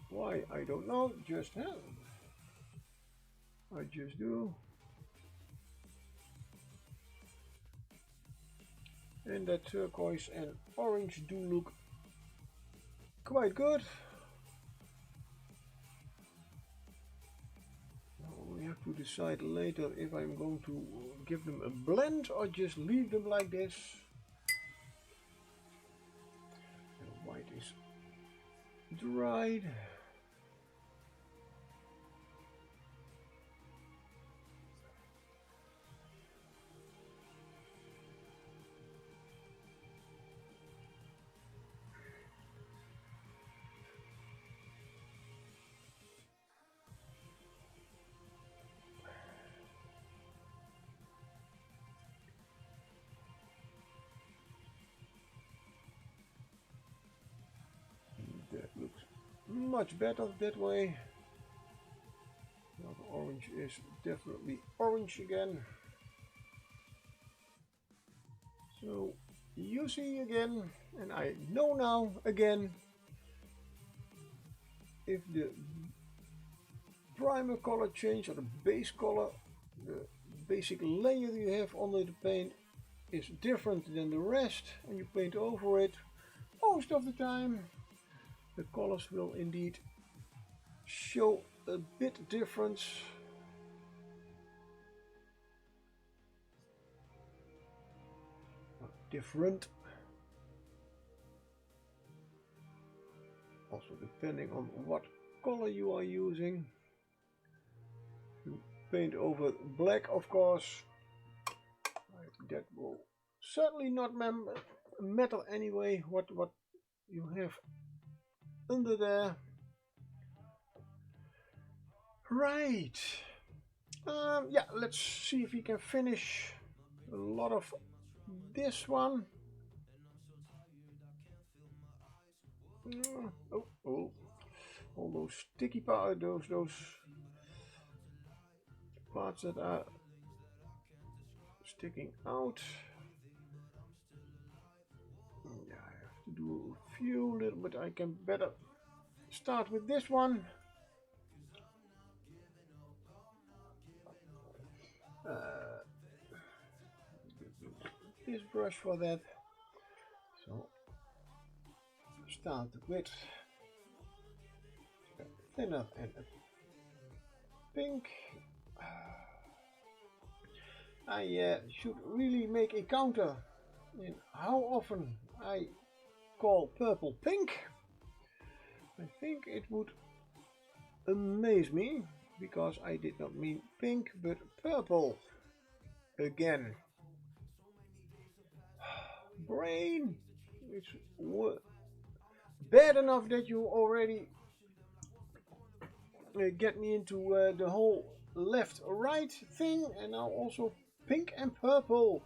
Why, I don't know, just have. I just do. And that turquoise and orange do look quite good. We have to decide later if I'm going to give them a blend or just leave them like this. The white is dried. That looks much better that way. Now the orange is definitely orange again. So you see again, and I know now again, if the primer color change or the base color, the basic layer you have under the paint is different than the rest, and you paint over it, most of the time the colors will indeed show a bit difference. Different. Also depending on what color you are using. You paint over black, of course. That will certainly not matter anyway what you have under there. Right. Yeah, let's see if we can finish a lot of this one. Oh, all those sticky parts, those parts that are sticking out. Yeah, I have to do a few little bit. I can better start with this one. This brush for that. So start with a thinner and a pink. I should really make a counter in how often I call purple pink. I think it would amaze me, because I did not mean pink but purple again. Brain, it's bad enough that you already get me into the whole left right thing, and now also pink and purple.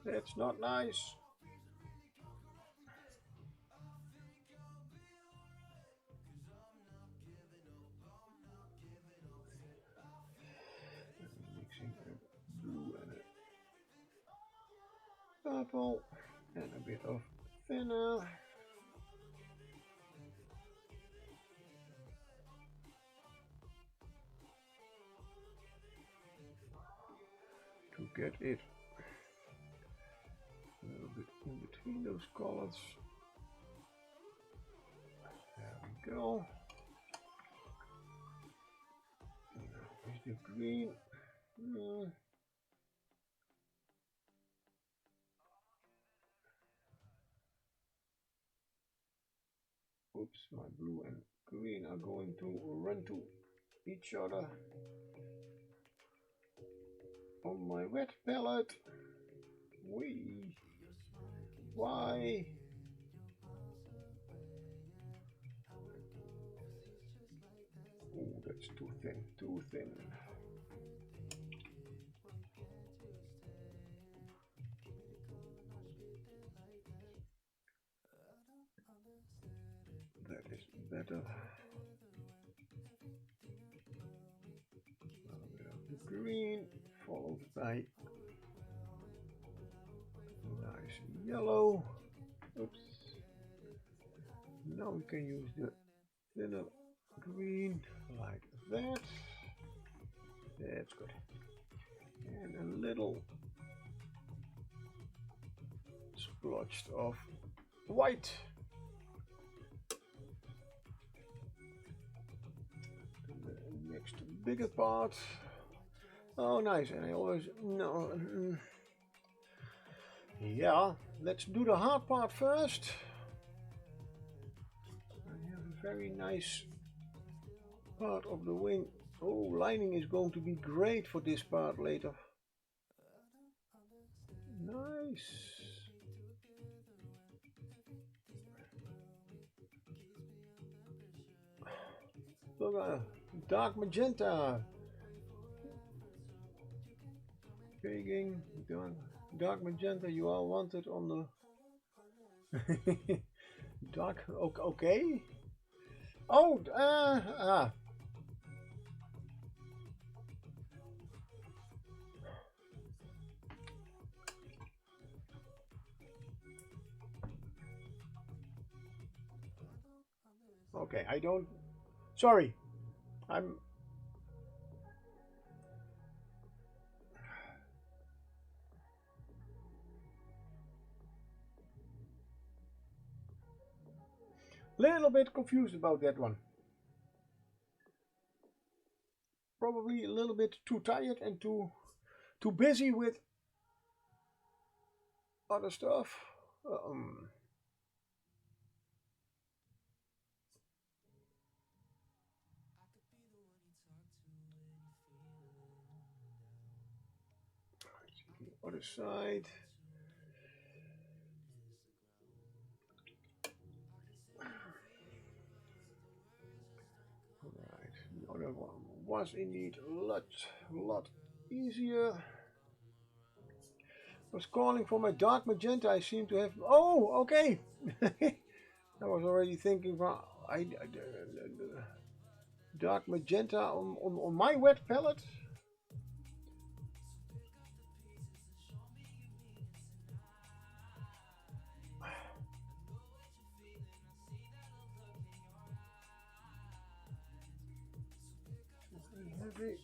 That's not nice. Mixing a blue and a purple and a bit of thinner. To get it a little bit in between those colors. There we go. Here's the green. Oops, my blue and green are going to run to each other on my wet palette. Why? Oh, that's too thin, too thin. That is better. A little bit of the green, followed by nice yellow. Oops. Now we can use the thinner green like that. That's good. And a little splotched of white. The next bigger part. Oh, nice. And I always no. Yeah, let's do the hard part first. I have a very nice part of the wing. Oh, lining is going to be great for this part later. Nice. Look, dark magenta. Pegging, dark magenta. You are wanted on the dark. Okay. Oh, Okay, I don't. Sorry, I'm. Little bit confused about that one. Probably a little bit too tired and too busy with other stuff. The other side. Right, the other one was indeed a lot easier. I was calling for my dark magenta. I seem to have. Oh, okay. I was already thinking about dark magenta on my wet palette. Heavy.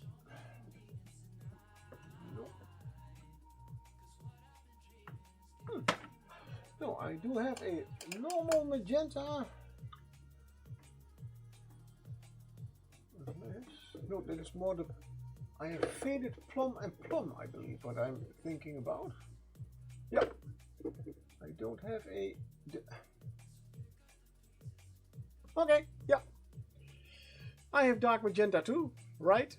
No, I do have a normal magenta. No, that is more the. I have faded plum and plum, I believe, what I'm thinking about. Yeah, I don't have a. Okay, yeah. I have dark magenta too, right?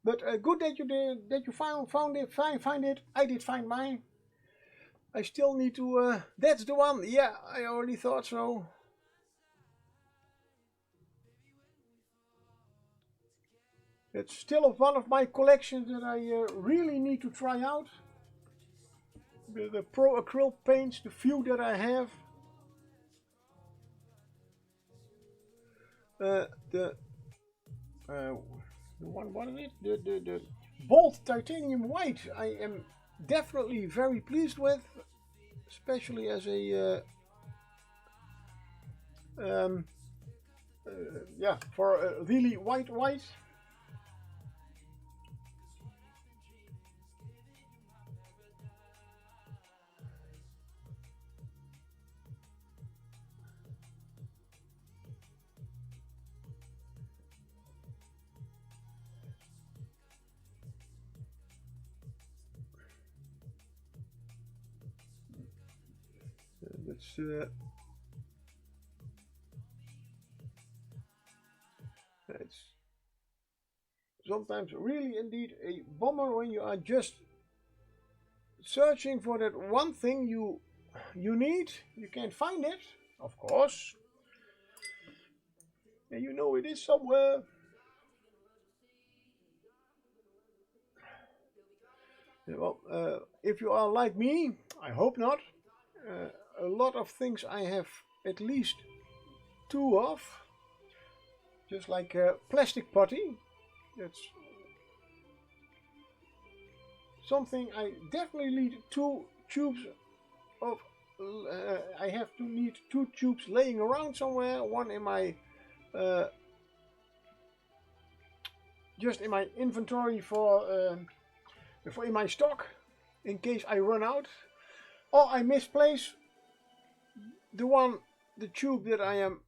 But good that you did, that you found it. Find it. I did find mine. I still need to. That's the one. Yeah, I already thought so. It's still one of my collections that I really need to try out. The Pro Acrylic paints, the few that I have. The one, what is it? The Bold Titanium White. I am definitely very pleased with, especially as a yeah, for a really white. It's sometimes really indeed a bummer when you are just searching for that one thing you need. You can't find it, of course, and you know it is somewhere. Well, if you are like me, I hope not. A lot of things I have at least two of, just like a plastic potty. That's something I definitely need two tubes of. I have to need two tubes laying around somewhere. One in my just in my inventory for in my stock, in case I run out, or I misplace the tube that I am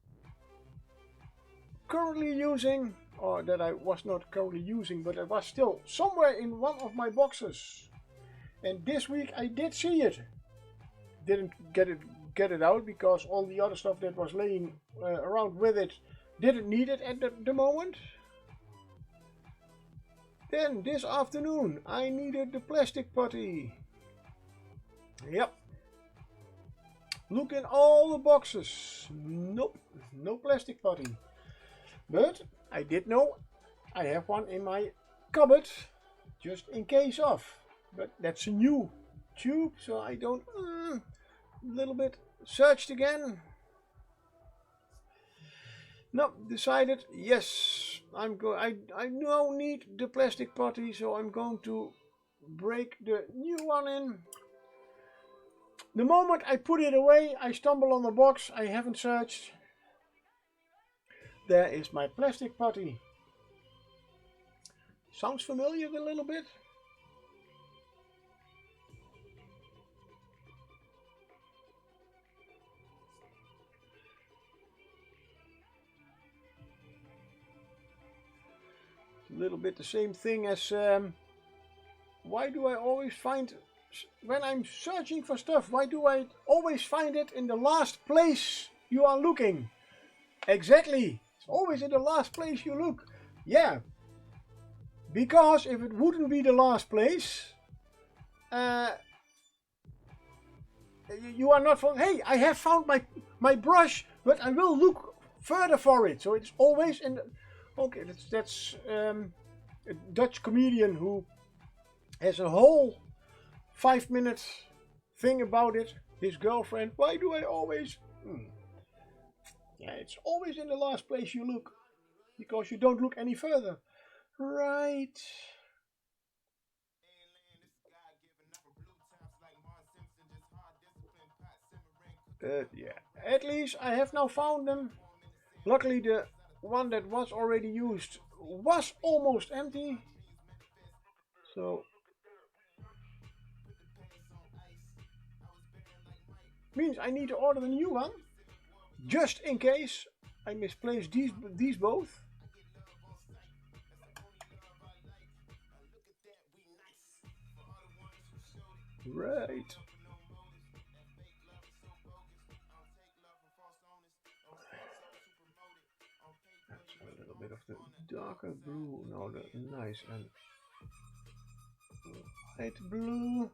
currently using, or that I was not currently using, but it was still somewhere in one of my boxes. And this week I did see it. Didn't get it out because all the other stuff that was laying around with it didn't need it at the moment. Then this afternoon I needed the plastic potty. Yep. Look in all the boxes. Nope, no plastic potty. But I did know I have one in my cupboard just in case of. But that's a new tube, so I don't. A little bit searched again. No, decided yes. I now need the plastic potty, so I'm going to break the new one in. The moment I put it away, I stumble on the box I haven't searched. There is my plastic potty. Sounds familiar a little bit. A little bit the same thing as why do I always find, when I'm searching for stuff, why do I always find it in the last place you are looking? Exactly. It's always in the last place you look. Yeah. Because if it wouldn't be the last place, you are not from, hey, I have found my brush, but I will look further for it. So it's always in the, okay, that's a Dutch comedian who has a whole 5-minute thing about it. His girlfriend, why do I always... Yeah, it's always in the last place you look, because you don't look any further. Right. Yeah, at least I have now found them. Luckily the one that was already used was almost empty. So means I need to order the new one, just in case I misplace these both. Right. That's a little bit of the darker blue. Now the nice and light blue.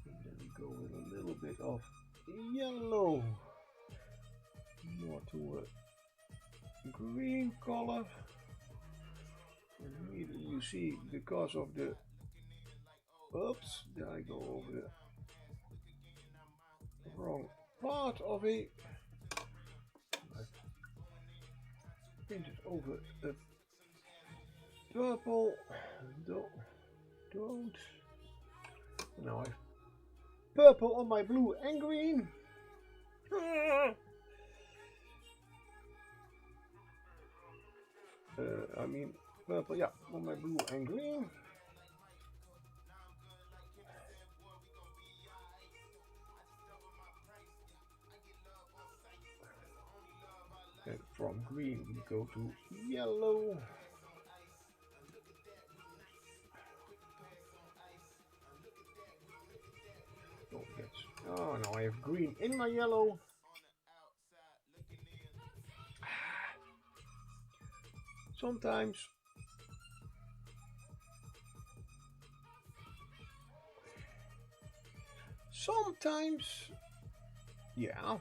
And then we go with a little bit of yellow. More to a green color. And see because of the, oops, there I go over the wrong part of it. I painted over the purple. Don't. Now I have purple on my blue and green. I mean purple, yeah, on my blue and green. And from green we go to yellow. Oh, yes. Oh, now I have green in my yellow. Sometimes yeah.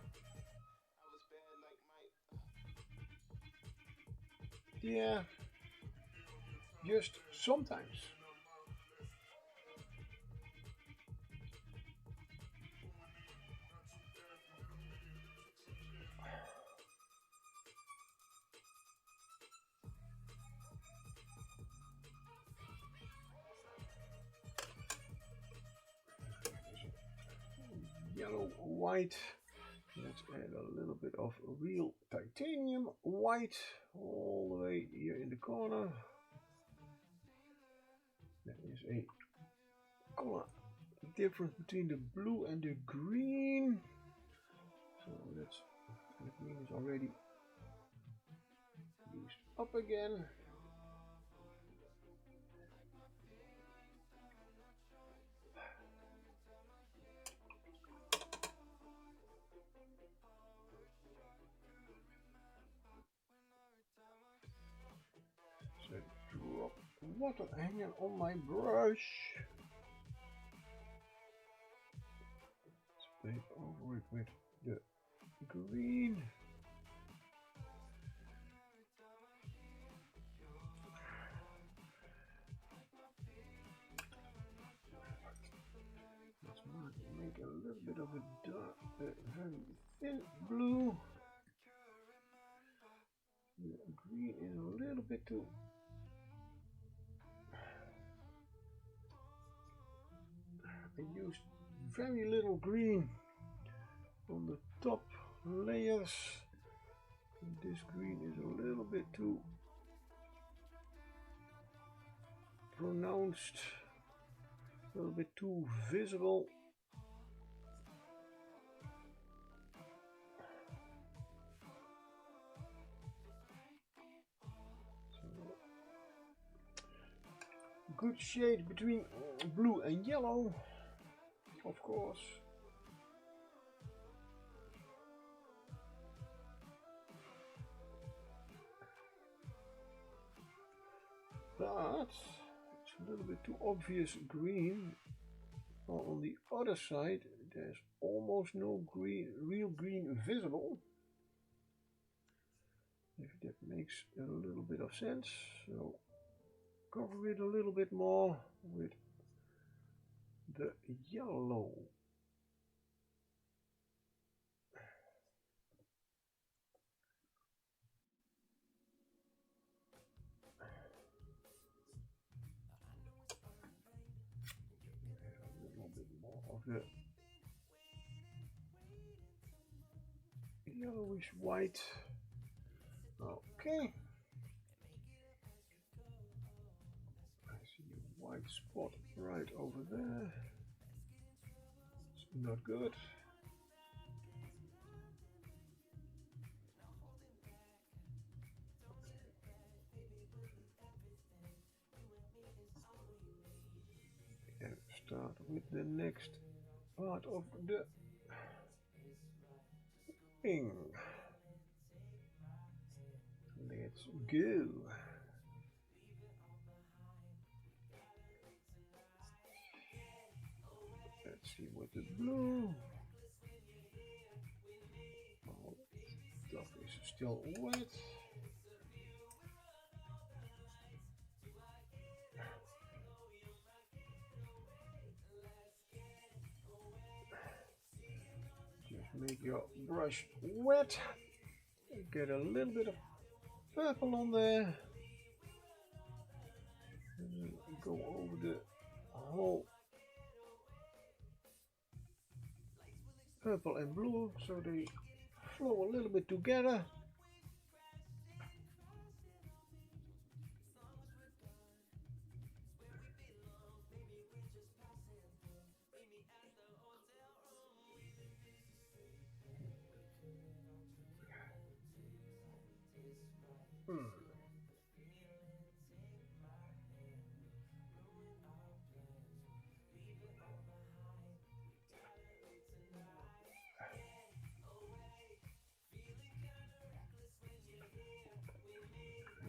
Yeah, just sometimes. Yellow, white. Let's add a little bit of real titanium white all the way here in the corner. There is a color difference between the blue and the green. So let's, the green is already used up again. So drop water hanging on my brush. Let's paint over it with the green. Let's make a little bit of a dark, very thin blue. The green is a little bit too. I used very little green on the top layers. This green is a little bit too pronounced, a little bit too visible. So, good shade between blue and yellow, of course. But it's a little bit too obvious green. While on the other side, there's almost no green, real green visible. If that makes a little bit of sense. So cover it a little bit more with the yellow. A little bit more of the yellowish white. Okay. I see a white spot right over there. It's not good. And start with the next part of the thing. Let's go. Let's see what the blue. Oh, stuff is still wet. make your brush wet. Get a little bit of purple on there. And go over the whole purple and blue so they flow a little bit together.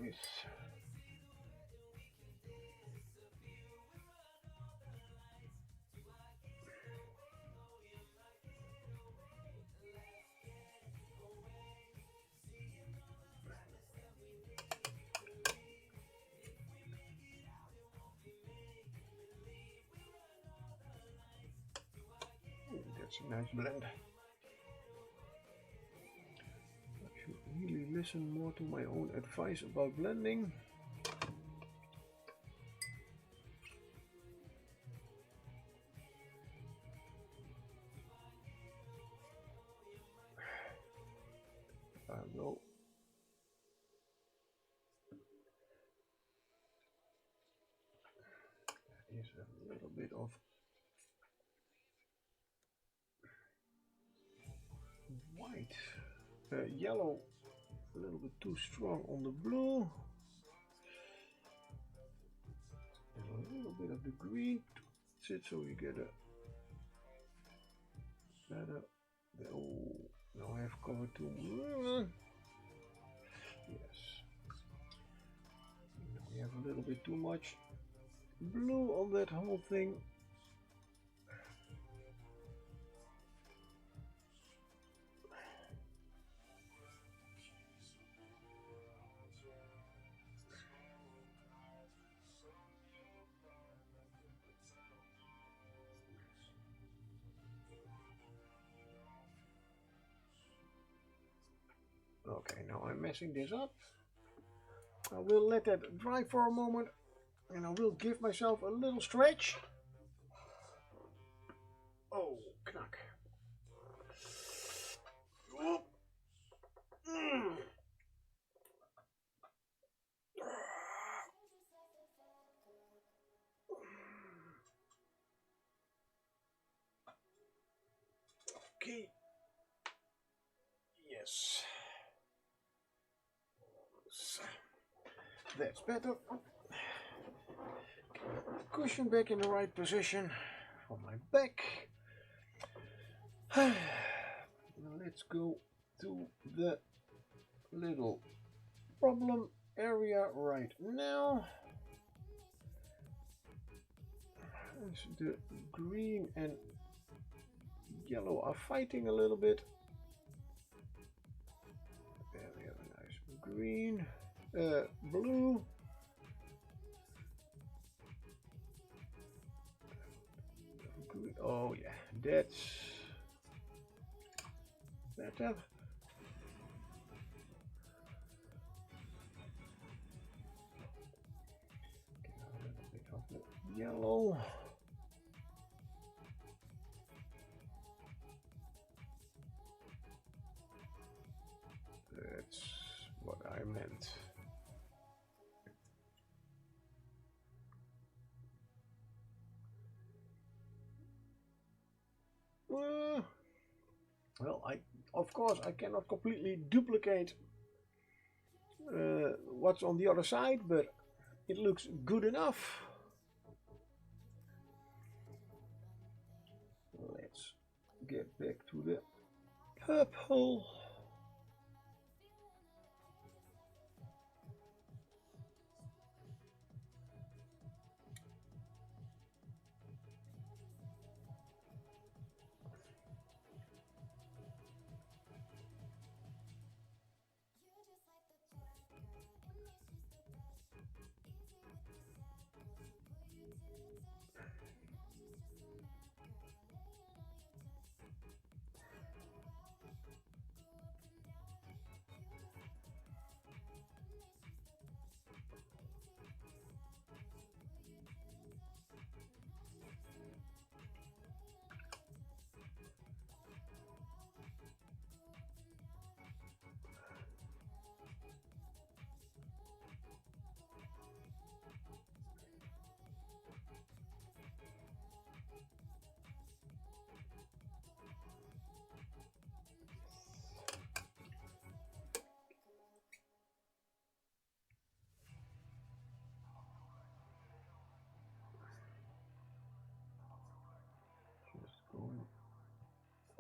Yes. That's a nice blend. I should really listen more to my own advice about blending. I will is a little bit of white, yellow, a little bit too strong on the blue, and a little bit of the green to it so you get a better. Oh, now I have covered too much. Yes, now we have a little bit too much blue on that whole thing. Okay, now I'm messing this up. I will let that dry for a moment and I will give myself a little stretch. Oh, knack. Okay. Yes. That's better. Cushion back in the right position for my back. Let's go to the little problem area right now. The green and yellow are fighting a little bit. There we have a nice green, blue. Oh yeah, that's better. Get a little bit of the yellow. That's what I meant. Well, of course I cannot completely duplicate what's on the other side, but it looks good enough. Let's get back to the purple.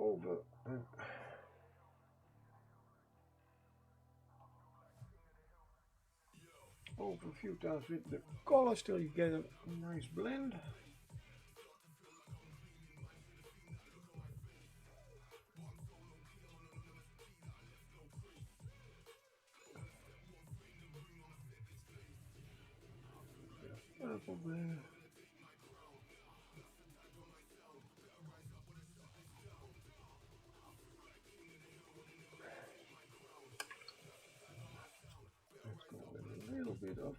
over and over a few times with the colors till you get a nice blend. Purple there. Let's go with a little bit of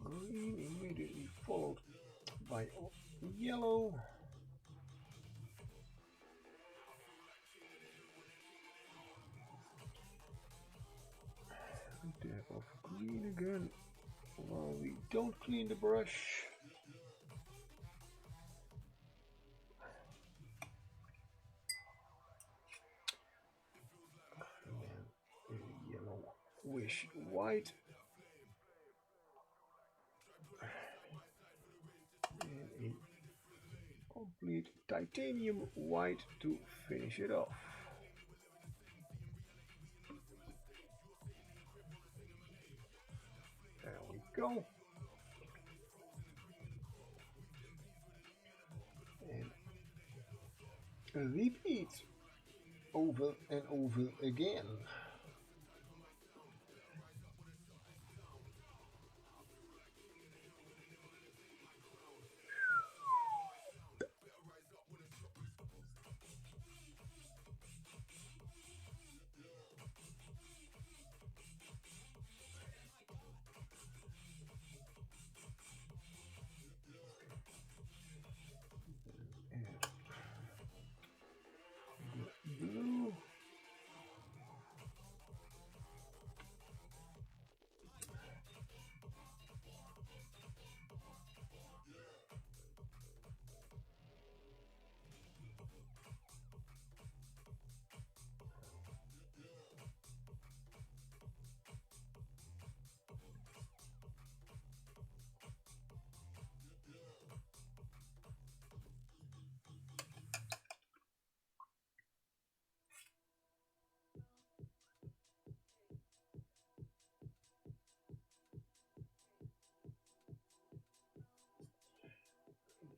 green, immediately followed by yellow. A dab of green again while we don't clean the brush. And then a yellow wish white. And a complete titanium white to finish it off. There we go. And repeat over and over again. Blue.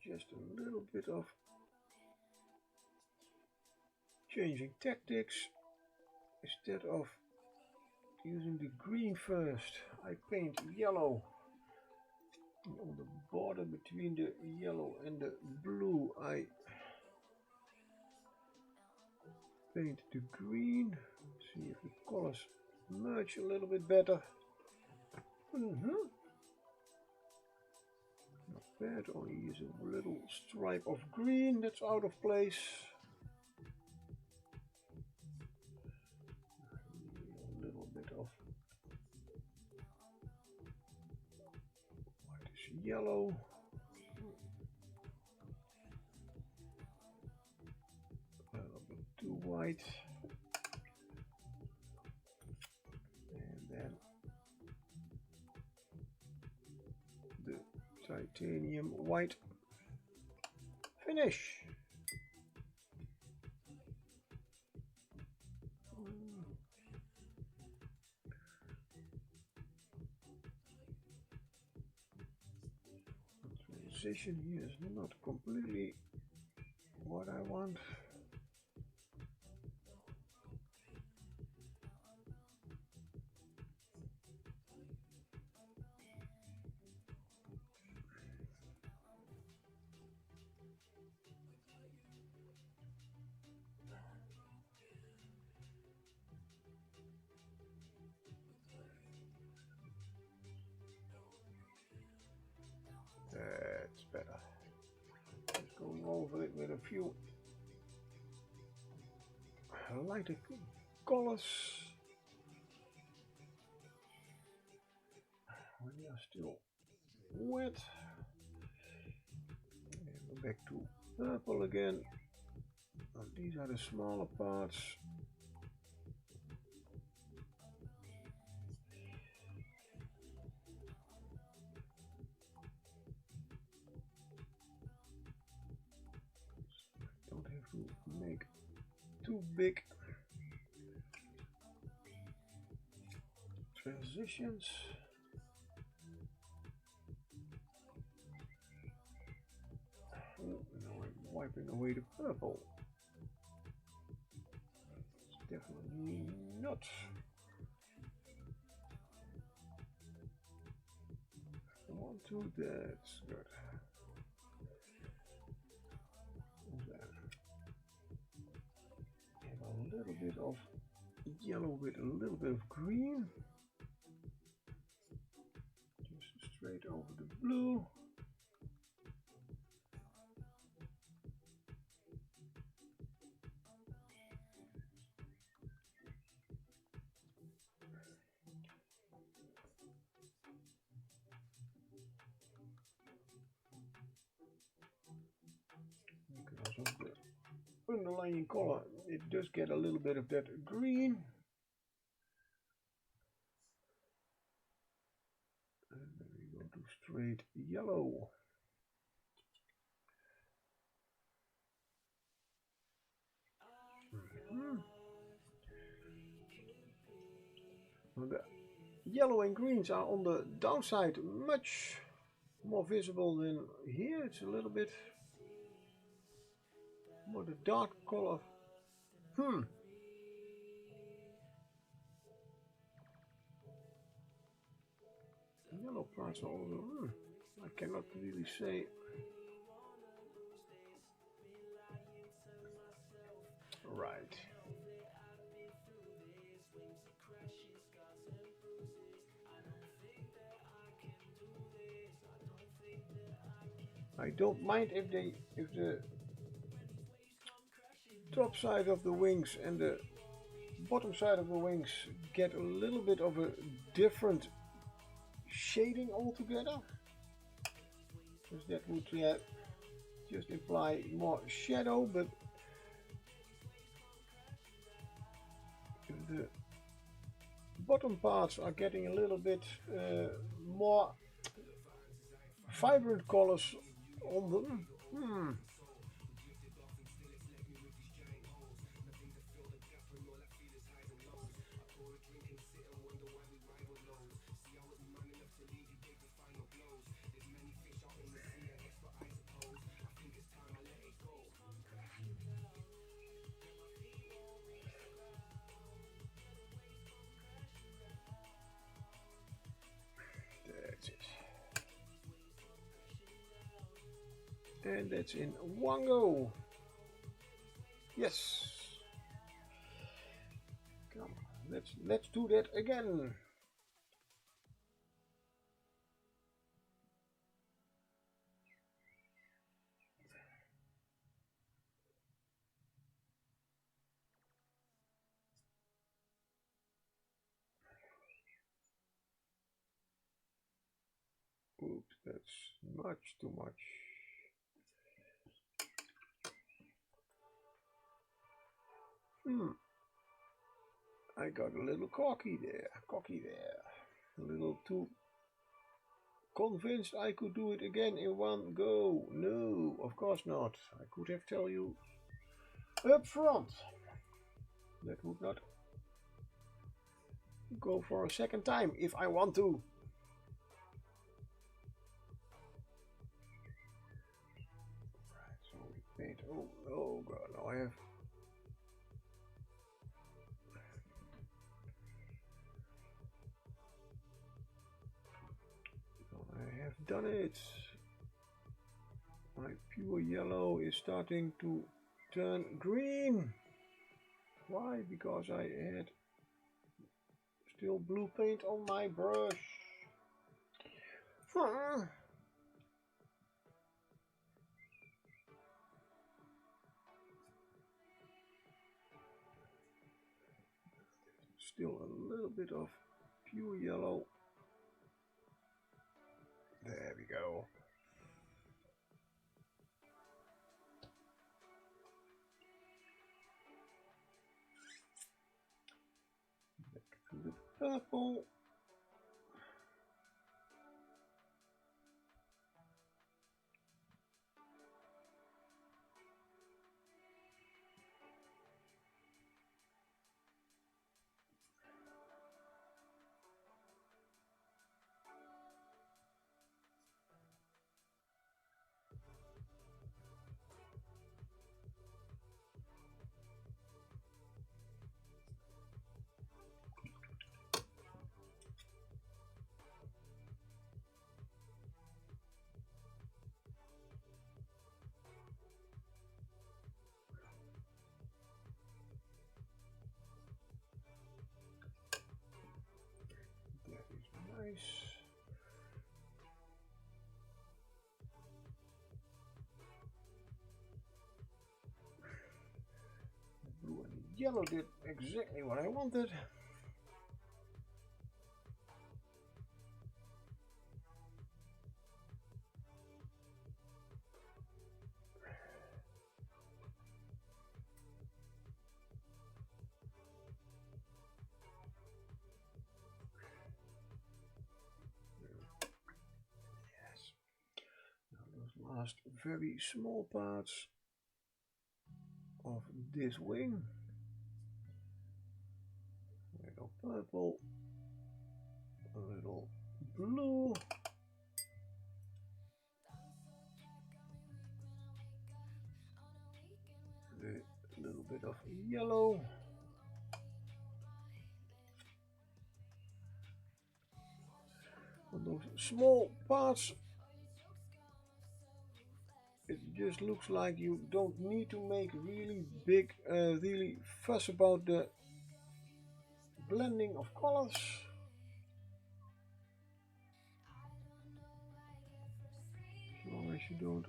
Just a little bit of changing tactics. Instead of using the green first, I paint yellow. And on the border between the yellow and the blue, I paint the green. See if the colors merge a little bit better. Not bad, only use a little stripe of green that's out of place. A little bit of whitish yellow. A little bit too white. And then the titanium white finish. The transition here is not completely what I want. That's better. Just going over it with a few lighter colors. When they are still wet. And we're back to purple again. And these are the smaller parts. too big transitions. Oh, now I'm wiping away the purple. It's definitely not. One, two, that's good. Then have a little bit of yellow with a little bit of green. Just straight over the blue. Because of the underlying color, it does get a little bit of that green. And then we go to straight yellow. The yellow and greens are on the downside much more visible than here. It's a little bit more the dark color. Yellow parts are also, I cannot really say. Right. I don't mind if the top side of the wings and the bottom side of the wings get a little bit of a different shading altogether, because that would just imply more shadow. But if the bottom parts are getting a little bit more vibrant colors on them, that's it. And that's in one go. Yes. Come on, let's do that again. Oops, that's much too much. I got a little cocky there. A little too convinced I could do it again in one go. No, of course not. I could have told you up front. That would not go for a second time if I want to. Right, so we paint. Oh god, now I have. I have done it. My pure yellow is starting to turn green. Why? Because I had still blue paint on my brush. Still a little bit of pure yellow. There we go. Back to the purple. yellow did exactly what I wanted. Yes. Now those last very small parts of this wing. A little purple, a little blue, a little bit of yellow, on those small parts. It just looks like you don't need to make really big, really fuss about the blending of colors. As long as you don't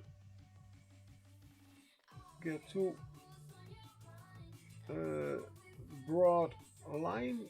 get too broad line.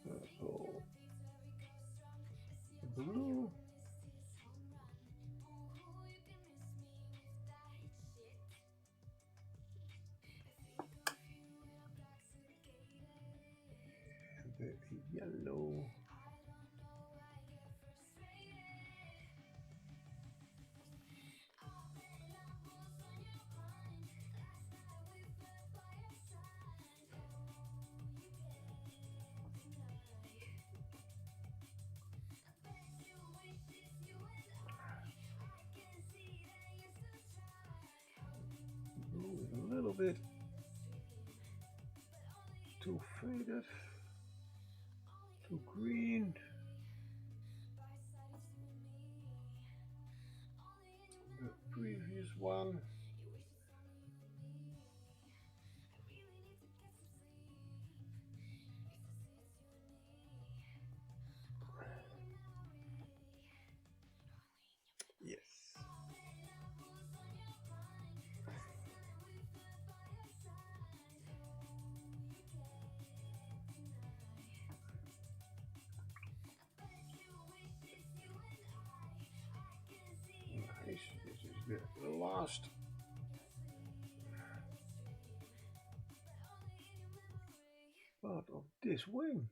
Purple, blue. The yellow. Blue is a little bit too faded, too green. The previous one. Yes. Nice. This is the last part of this wing.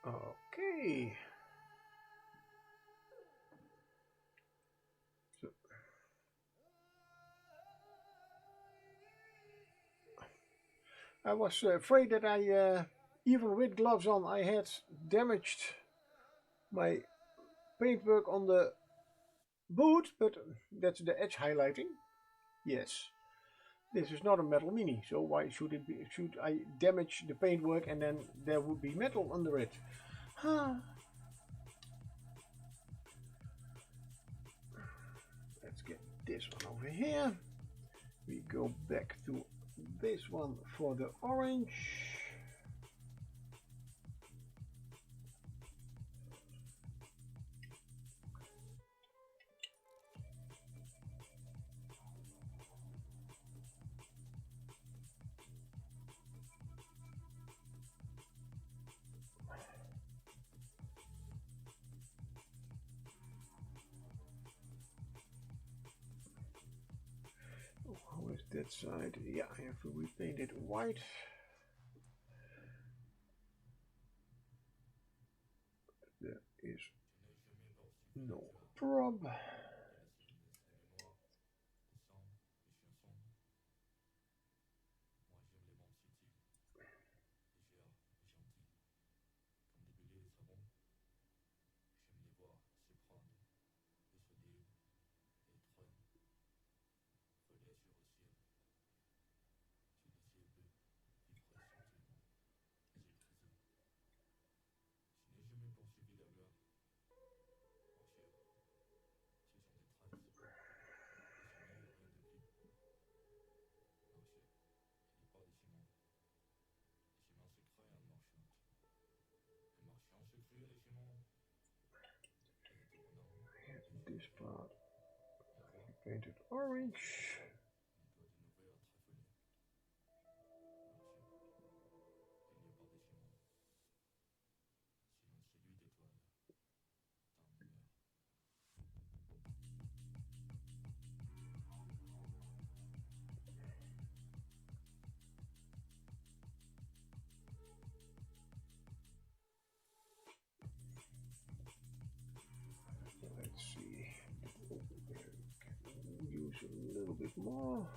Okay. So I was afraid that I, even with gloves on, I had damaged my paintwork on the boot, but that's the edge highlighting. Yes. This is not a metal mini, so why should it be? Should I damage the paintwork and then there would be metal under it? Huh. Let's get this one over here. We go back to this one for the orange. how is that side? Yeah, I have to repaint it white. There is no problem. This part painted orange. Let's see. Use a little bit more.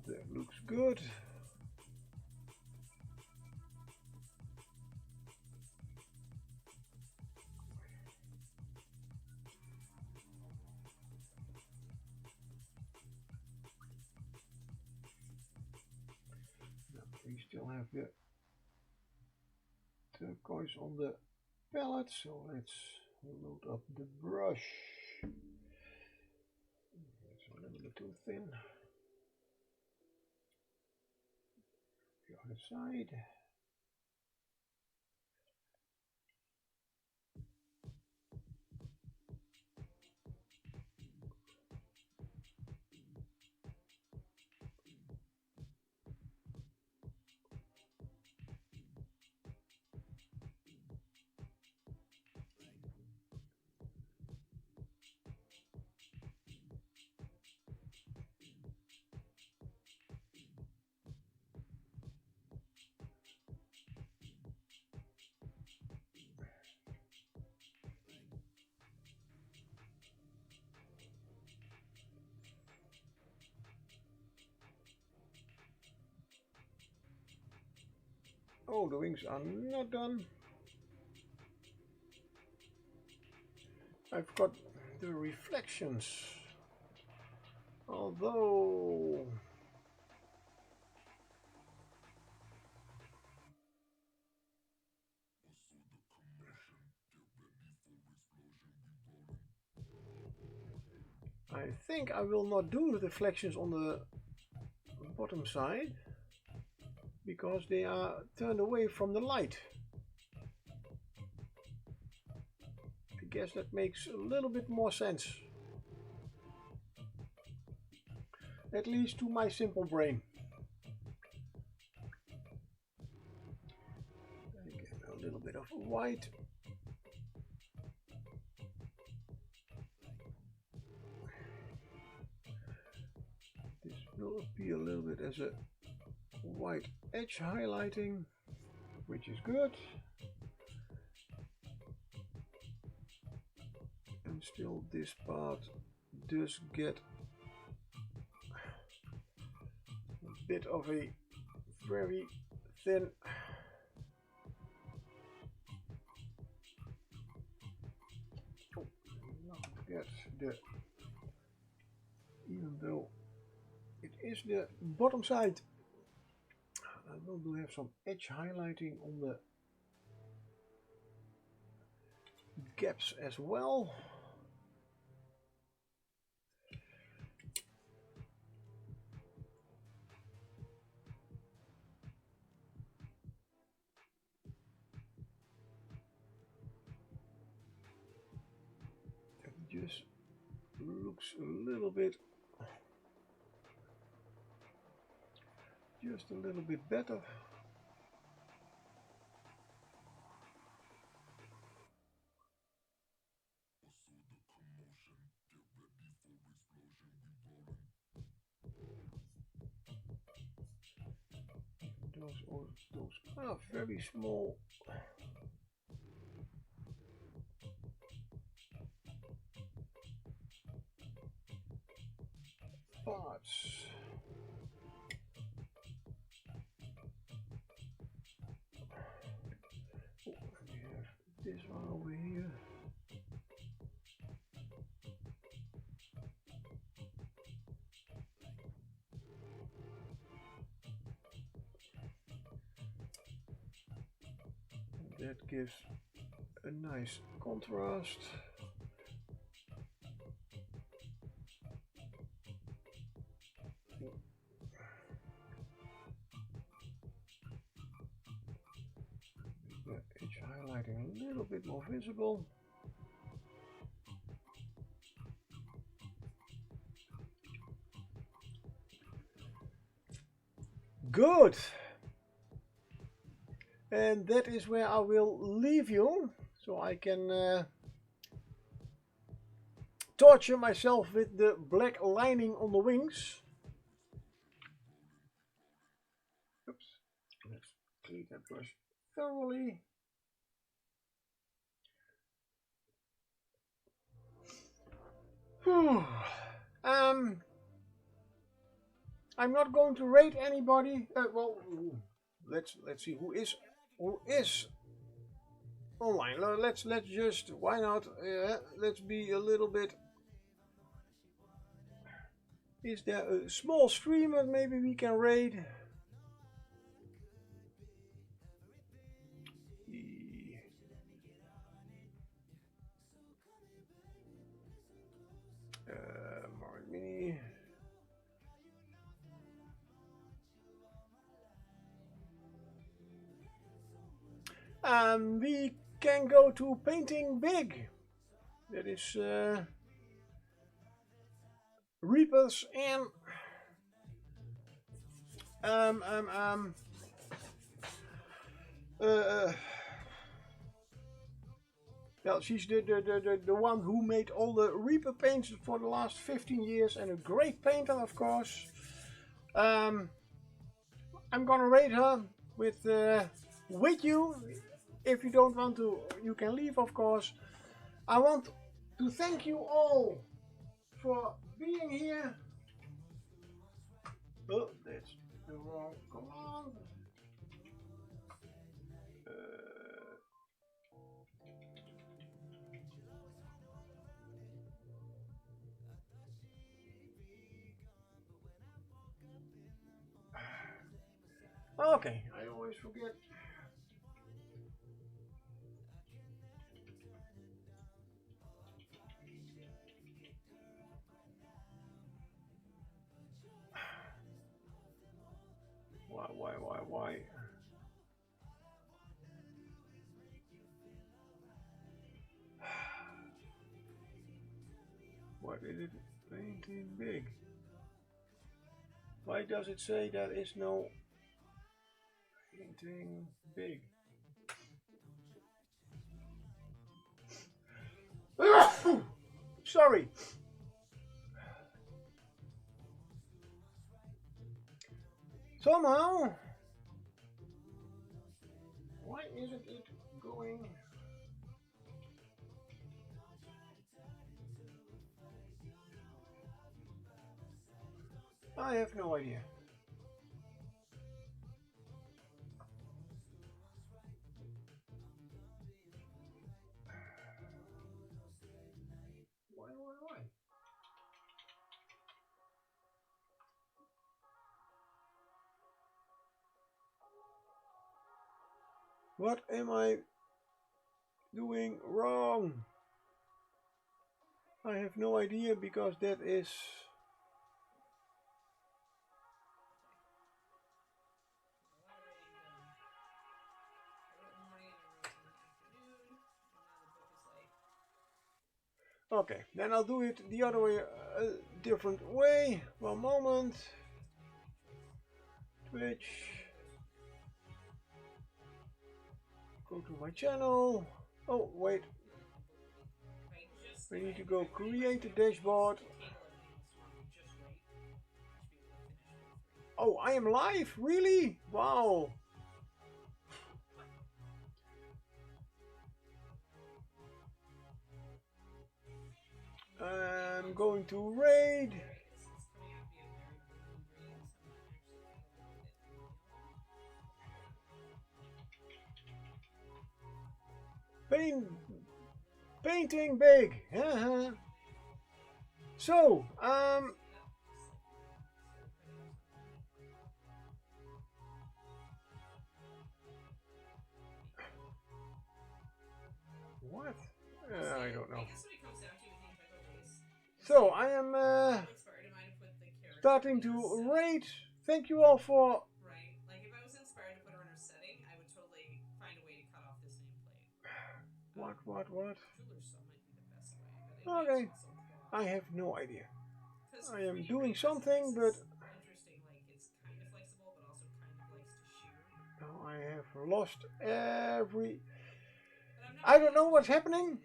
That looks good. Now we still have the turquoise on the palette, so let's load up the brush. It's a little bit too thin. The other side. Oh, the wings are not done. I've got the reflections. Although I think I will not do the reflections on the bottom side because they are turned away from the light. I guess that makes a little bit more sense. At least to my simple brain. Again, a little bit of white. This will appear a little bit as a white edge highlighting, which is good. And still this part does get a bit of a very thin get the, even though it is the bottom side, I will do have some edge highlighting on the gaps as well. That just looks a little bit, just a little bit better. those are very small parts. Oh, we have this one over here. And that gives a nice contrast. It's highlighting a little bit more visible. Good. And that is where I will leave you, so I can torture myself with the black lining on the wings. Oops. Let's clean that brush thoroughly. I'm not going to rate anybody. Well, let's see who is online. Let's just, why not? Let's be a little bit. Is there a small streamer maybe we can raid? Mark Mini. We can go to painting big. That is Reapers and well, she's the one who made all the Reaper paints for the last 15 years and a great painter, of course. I'm gonna rate her with you. If you don't want to, you can leave, of course. I want to thank you all for being here. Oh, that's the wrong command. Okay, I always forget. Why? Why did it painting big? Why does it say there is no painting big? Sorry. Somehow, why isn't it going? I have no idea. Why? What am I doing wrong? I have no idea, because that is... Okay, then I'll do it the other way, a different way. One moment. Twitch. Go to my channel. Oh, wait. We need to go create a dashboard. Oh, I am live? Really? Wow. I'm going to raid. Painting big. So, what? I don't know. So, I am starting to rate. Thank you all for... Right? Like, if I was inspired to put her in her setting, I would totally find a way to cut off this nameplate. What? Jeweler's Saw might be the best way, but it Okay. makes also apply. I have no idea. I am 3D doing Raid has something, but... interesting, like, it's kind of flexible, but also kind of likes to shear. Now I have lost every... I don't know what's happening.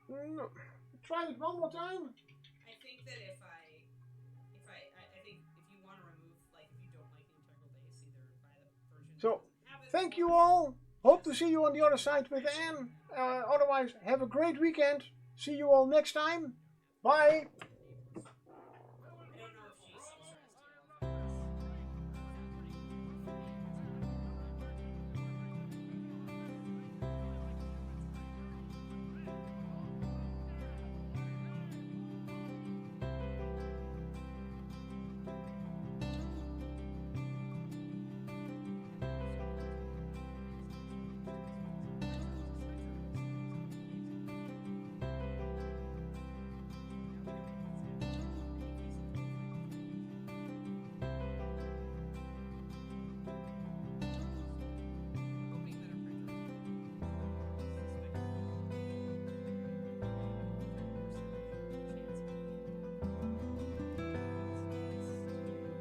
No. Try it one more time. I think that if I think if you want to remove, like, if you don't like the integral base, either buy the version that So, doesn't have it. thank you all. Hope to see you on the other side with Anne. Otherwise, have a great weekend. See you all next time. Bye.